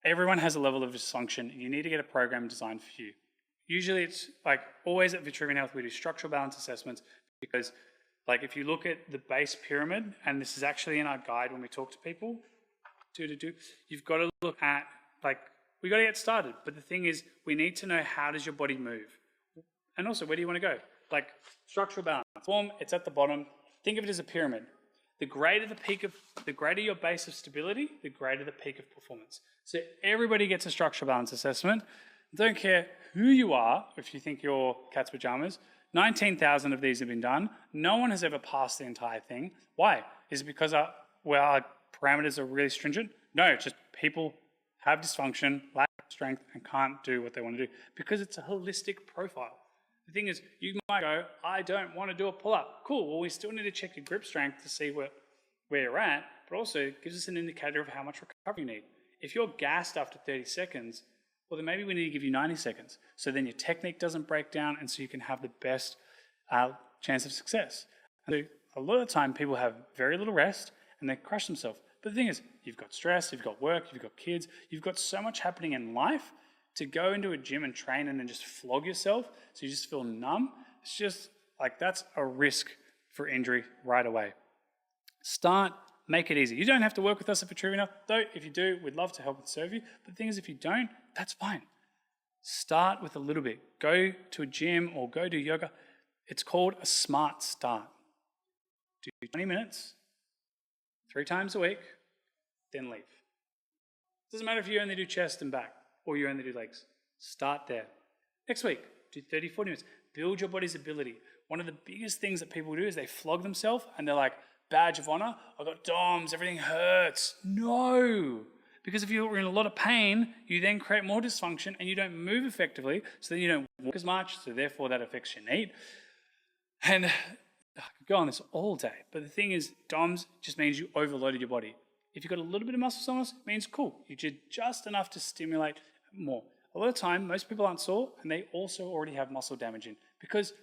everyone has a level of dysfunction. And you need to get a program designed for you. Usually it's like always at Vitruvian Health, we do structural balance assessments because like if you look at the base pyramid, and this is actually in our guide when we talk to people, you've got to look at like, we got to get started. But the thing is, we need to know how does your body move? And also, where do you want to go? Like structural balance form, it's at the bottom. Think of it as a pyramid. The greater your base of stability, the greater the peak of performance. So everybody gets a structural balance assessment. Don't care who you are, if you think you're cat's pajamas. 19,000 of these have been done. No one has ever passed the entire thing. Why? Is it because our parameters are really stringent? No, it's just people have dysfunction, lack of strength, and can't do what they want to do because it's a holistic profile. The thing is, you might go, I don't want to do a pull-up. Cool, well, we still need to check your grip strength to see where you're at, but also it gives us an indicator of how much recovery you need. If you're gassed after 30 seconds, well, then maybe we need to give you 90 seconds. So then your technique doesn't break down, and so you can have the best chance of success. And so a lot of the time, people have very little rest, and they crush themselves. But the thing is, you've got stress, you've got work, you've got kids, you've got so much happening in life To go into a gym and train and then just flog yourself so you just feel numb, it's just like that's a risk for injury right away. Start, make it easy. You don't have to work with us at Vitruvian Health, though if you do, we'd love to help and serve you. But the thing is, if you don't, that's fine. Start with a little bit. Go to a gym or go do yoga. It's called a smart start. Do 20 minutes, 3 times a week, then leave. It doesn't matter if you only do chest and back or you only do legs. Start there. Next week, do 30, 40 minutes. Build your body's ability. One of the biggest things that people do is they flog themselves and they're like, badge of honor, I got DOMS, everything hurts. No. Because if you're in a lot of pain, you then create more dysfunction and you don't move effectively, so then you don't walk as much, so therefore that affects your need. And I could go on this all day, but the thing is, DOMS just means you overloaded your body. If you've got a little bit of muscle soreness, it means cool. You did just enough to stimulate more. A lot of the time, most people aren't sore, and they also already have muscle damage in. Because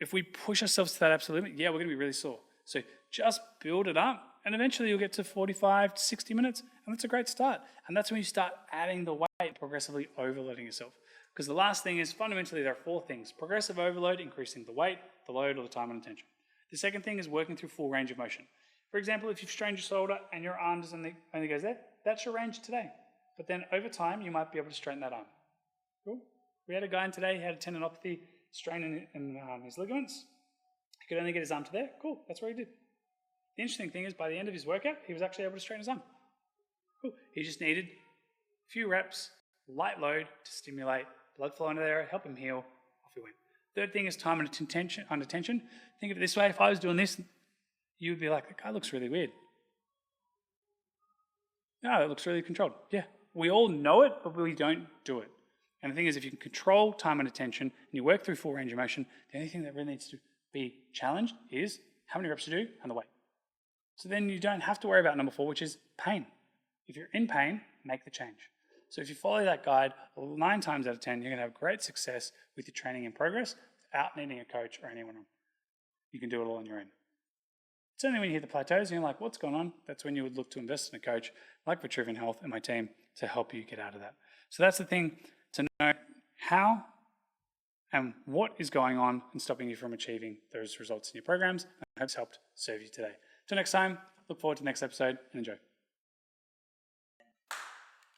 if we push ourselves to that absolute limit, yeah, we're going to be really sore. So just build it up, and eventually you'll get to 45 to 60 minutes, and that's a great start. And that's when you start adding the weight, progressively overloading yourself. Because the last thing is, fundamentally, there are 4 things. Progressive overload, increasing the weight, the load, or the time and attention. The second thing is working through full range of motion. For example, if you've strained your shoulder and your arm only goes there, that's your range today. But then over time, you might be able to straighten that arm. Cool. We had a guy in today who had a tendinopathy, strain in his ligaments. He could only get his arm to there. Cool, that's what he did. The interesting thing is, by the end of his workout, he was actually able to straighten his arm. Cool. He just needed a few reps, light load to stimulate blood flow into there, help him heal, off he went. Third thing is time under tension. Think of it this way, if I was doing this, you would be like, that guy looks really weird. No, it looks really controlled. Yeah, we all know it, but we don't do it. And the thing is, if you can control time and attention, and you work through full range of motion, the only thing that really needs to be challenged is how many reps you do and the weight. So then you don't have to worry about number 4, which is pain. If you're in pain, make the change. So if you follow that guide, 9 times out of 10, you're going to have great success with your training in progress without needing a coach or anyone. You can do it all on your own. It's only when you hit the plateaus and you're like, what's going on? That's when you would look to invest in a coach like Vitruvian Health and my team to help you get out of that. So that's the thing, to know how and what is going on and stopping you from achieving those results in your programs. And I hope it's helped serve you today. Till next time, look forward to the next episode and enjoy.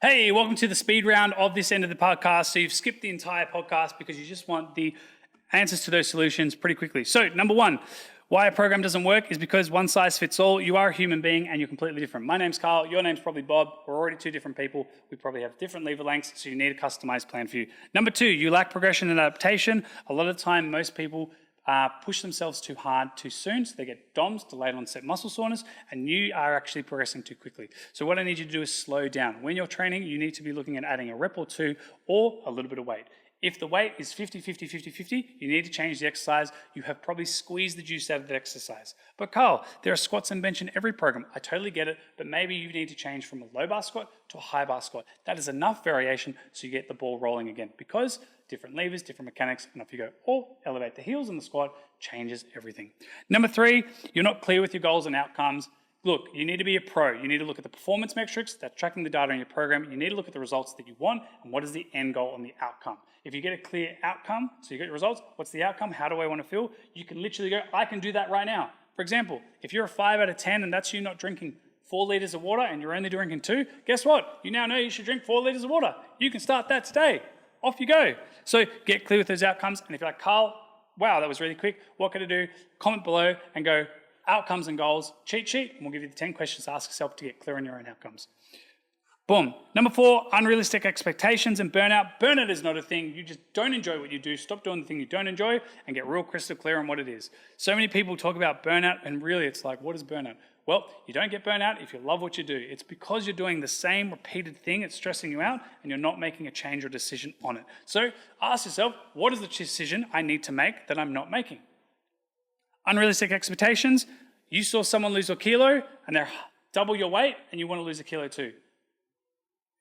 Hey, welcome to the speed round of this end of the podcast. So you've skipped the entire podcast because you just want the answers to those solutions pretty quickly. So number 1, why a program doesn't work is because one size fits all. You are a human being and you're completely different. My name's Karl, your name's probably Bob. We're already 2 different people. We probably have different lever lengths, so you need a customized plan for you. Number 2, you lack progression and adaptation. A lot of the time, most people push themselves too hard too soon, so they get DOMS, delayed onset muscle soreness, and you are actually progressing too quickly. So what I need you to do is slow down. When you're training, you need to be looking at adding a rep or 2 or a little bit of weight. If the weight is 50, 50, 50, 50, you need to change the exercise. You have probably squeezed the juice out of the exercise. But Karl, there are squats and bench in every program. I totally get it, but maybe you need to change from a low bar squat to a high bar squat. That is enough variation so you get the ball rolling again, because different levers, different mechanics, and off you go. Or elevate the heels in the squat, changes everything. Number 3, you're not clear with your goals and outcomes. Look, you need to be a pro. You need to look at the performance metrics that's tracking the data in your program. You need to look at the results that you want and what is the end goal and the outcome. If you get a clear outcome, so you get your results, what's the outcome? How do I want to feel? You can literally go, I can do that right now. For example, if you're a 5 out of 10 and that's you not drinking 4 litres of water and you're only drinking 2, guess what? You now know you should drink 4 litres of water. You can start that today. Off you go. So get clear with those outcomes. And if you're like, Karl, wow, that was really quick. What can I do? Comment below and go, outcomes and goals, cheat sheet, and we'll give you the 10 questions to ask yourself to get clear on your own outcomes. Boom. Number 4, unrealistic expectations and burnout. Burnout is not a thing. You just don't enjoy what you do. Stop doing the thing you don't enjoy and get real crystal clear on what it is. So many people talk about burnout, and really it's like, what is burnout? Well, you don't get burnout if you love what you do. It's because you're doing the same repeated thing, it's stressing you out, and you're not making a change or decision on it. So ask yourself, what is the decision I need to make that I'm not making? Unrealistic expectations. You saw someone lose a kilo and they're double your weight and you want to lose a kilo too.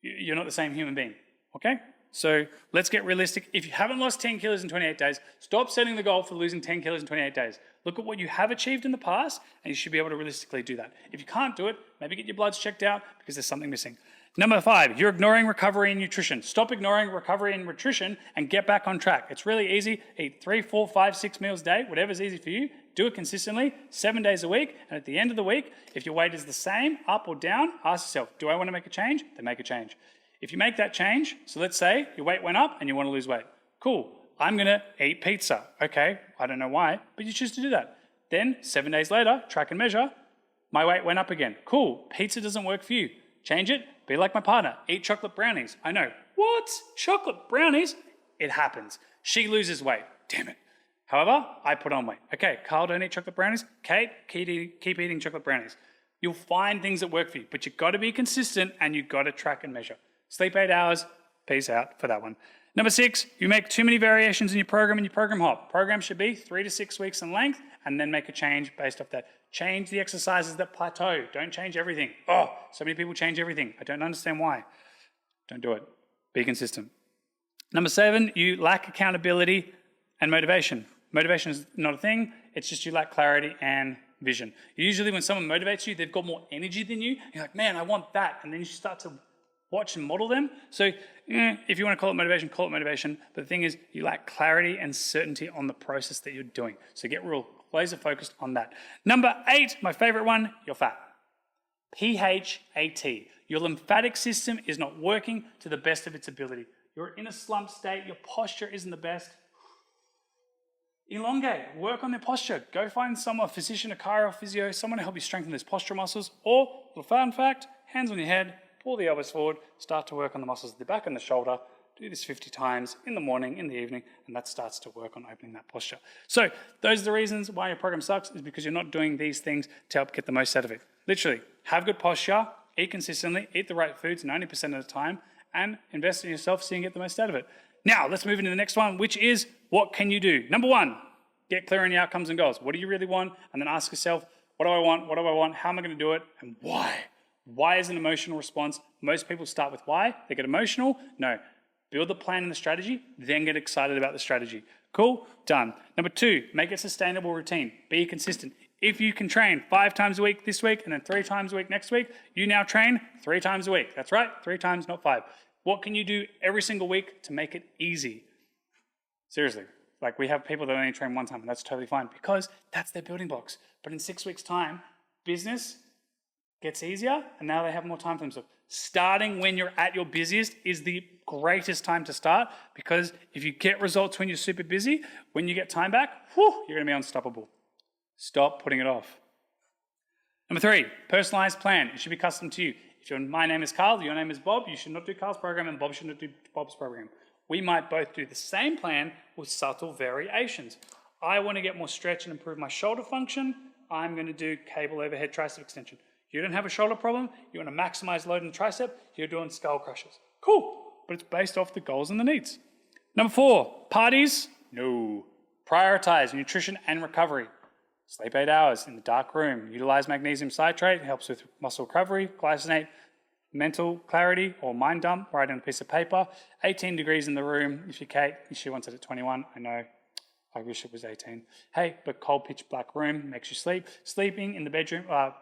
You're not the same human being, okay? So let's get realistic. If you haven't lost 10 kilos in 28 days, stop setting the goal for losing 10 kilos in 28 days. Look at what you have achieved in the past and you should be able to realistically do that. If you can't do it, maybe get your bloods checked out because there's something missing. Number 5, you're ignoring recovery and nutrition. Stop ignoring recovery and nutrition and get back on track. It's really easy. Eat 3, 4, 5, 6 meals a day, whatever's easy for you. Do it consistently, 7 days a week. And at the end of the week, if your weight is the same, up or down, ask yourself, do I want to make a change? Then make a change. If you make that change, so let's say your weight went up and you want to lose weight. Cool, I'm going to eat pizza. Okay, I don't know why, but you choose to do that. Then 7 days later, track and measure, my weight went up again. Cool, pizza doesn't work for you. Change it, be like my partner, eat chocolate brownies. I know, what? Chocolate brownies? It happens. She loses weight, damn it. However, I put on weight. Okay, Karl, don't eat chocolate brownies. Kate, keep eating chocolate brownies. You'll find things that work for you, but you've got to be consistent and you've got to track and measure. Sleep 8 hours, peace out for that one. Number 6, you make too many variations in your program and you program hop. Program should be 3 to 6 weeks in length and then make a change based off that. Change the exercises that plateau. Don't change everything. Oh, so many people change everything. I don't understand why. Don't do it. Be consistent. Number 7, you lack accountability and motivation. Motivation is not a thing. It's just you lack clarity and vision. Usually when someone motivates you, they've got more energy than you. You're like, man, I want that. And then you start to watch and model them. So if you want to call it motivation. But the thing is, you lack clarity and certainty on the process that you're doing. So get real laser focused on that. Number 8, my favorite one, your fat. PHAT. Your lymphatic system is not working to the best of its ability. You're in a slump state. Your posture isn't the best. Elongate, work on their posture. Go find someone, a physician, a chiro, physio, someone to help you strengthen those posture muscles. Or, little fun fact, hands on your head, pull the elbows forward, start to work on the muscles at the back and the shoulder. Do this 50 times in the morning, in the evening, and that starts to work on opening that posture. So those are the reasons why your program sucks, is because you're not doing these things to help get the most out of it. Literally, have good posture, eat consistently, eat the right foods 90% of the time, and invest in yourself so you can get the most out of it. Now, let's move into the next one, which is what can you do? Number 1, get clear on your outcomes and goals. What do you really want? And then ask yourself, what do I want? What do I want? How am I going to do it? And why? Why is an emotional response? Most people start with why. They get emotional. No. Build the plan and the strategy, then get excited about the strategy. Cool? Done. Number 2, make a sustainable routine. Be consistent. If you can train 5 times a week this week and then 3 times a week next week, you now train 3 times a week. That's right, 3 times, not 5. What can you do every single week to make it easy? Seriously. Like, we have people that only train 1 time, and that's totally fine because that's their building blocks. But in 6 weeks' time, business gets easier, and now they have more time for themselves. Starting when you're at your busiest is the greatest time to start, because if you get results when you're super busy, when you get time back, you're going to be unstoppable. Stop putting it off. Number 3, personalized plan. It should be custom to you. If my name is Karl, your name is Bob, you should not do Karl's program, and Bob should not do Bob's program. We might both do the same plan with subtle variations. I want to get more stretch and improve my shoulder function. I'm going to do cable overhead tricep extension. You don't have a shoulder problem, you want to maximize load in the tricep, you're doing skull crushers. Cool, but it's based off the goals and the needs. Number 4, parties? No. Prioritize nutrition and recovery. Sleep 8 hours in the dark room. Utilize magnesium citrate, helps with muscle recovery, glycinate, mental clarity or mind dump, write on a piece of paper. 18 degrees in the room. If you're Kate, she wants it at 21, I know. I wish it was 18. Hey, but cold pitch black room makes you sleep. Sleeping in the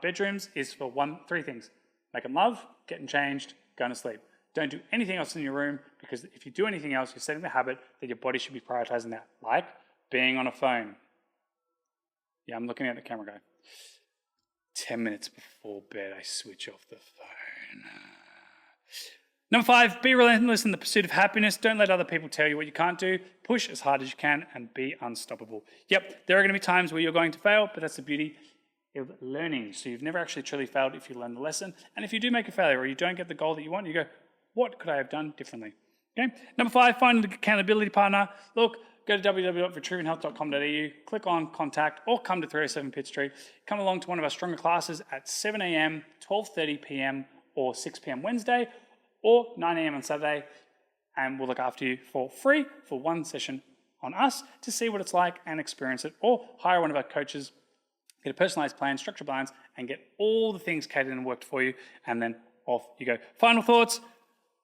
bedrooms is for 3 things. Making love, getting changed, going to sleep. Don't do anything else in your room, because if you do anything else, you're setting the habit that your body should be prioritizing that, like being on a phone. Yeah, I'm looking at the camera guy. 10 minutes before bed, I switch off the phone. Number 5, be relentless in the pursuit of happiness. Don't let other people tell you what you can't do. Push as hard as you can and be unstoppable. Yep, there are going to be times where you're going to fail, but that's the beauty of learning. So you've never actually truly failed if you learn the lesson. And if you do make a failure or you don't get the goal that you want, you go, what could I have done differently? Okay. Number 5, find an accountability partner. Look, go to www.vitruvianhealth.com.au, click on contact, or come to 307 Pitt Street. Come along to one of our stronger classes at 7 a.m, 12:30 p.m, or 6 p.m. Wednesday, or 9 a.m. on Saturday, and we'll look after you for free for 1 session on us to see what it's like and experience it, or hire one of our coaches, get a personalized plan, structure balance, and get all the things catered and worked for you, and then off you go. Final thoughts,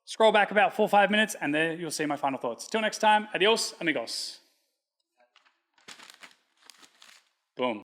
scroll back about 4 or 5 minutes, and there you'll see my final thoughts. Till next time, adios, amigos. Boom.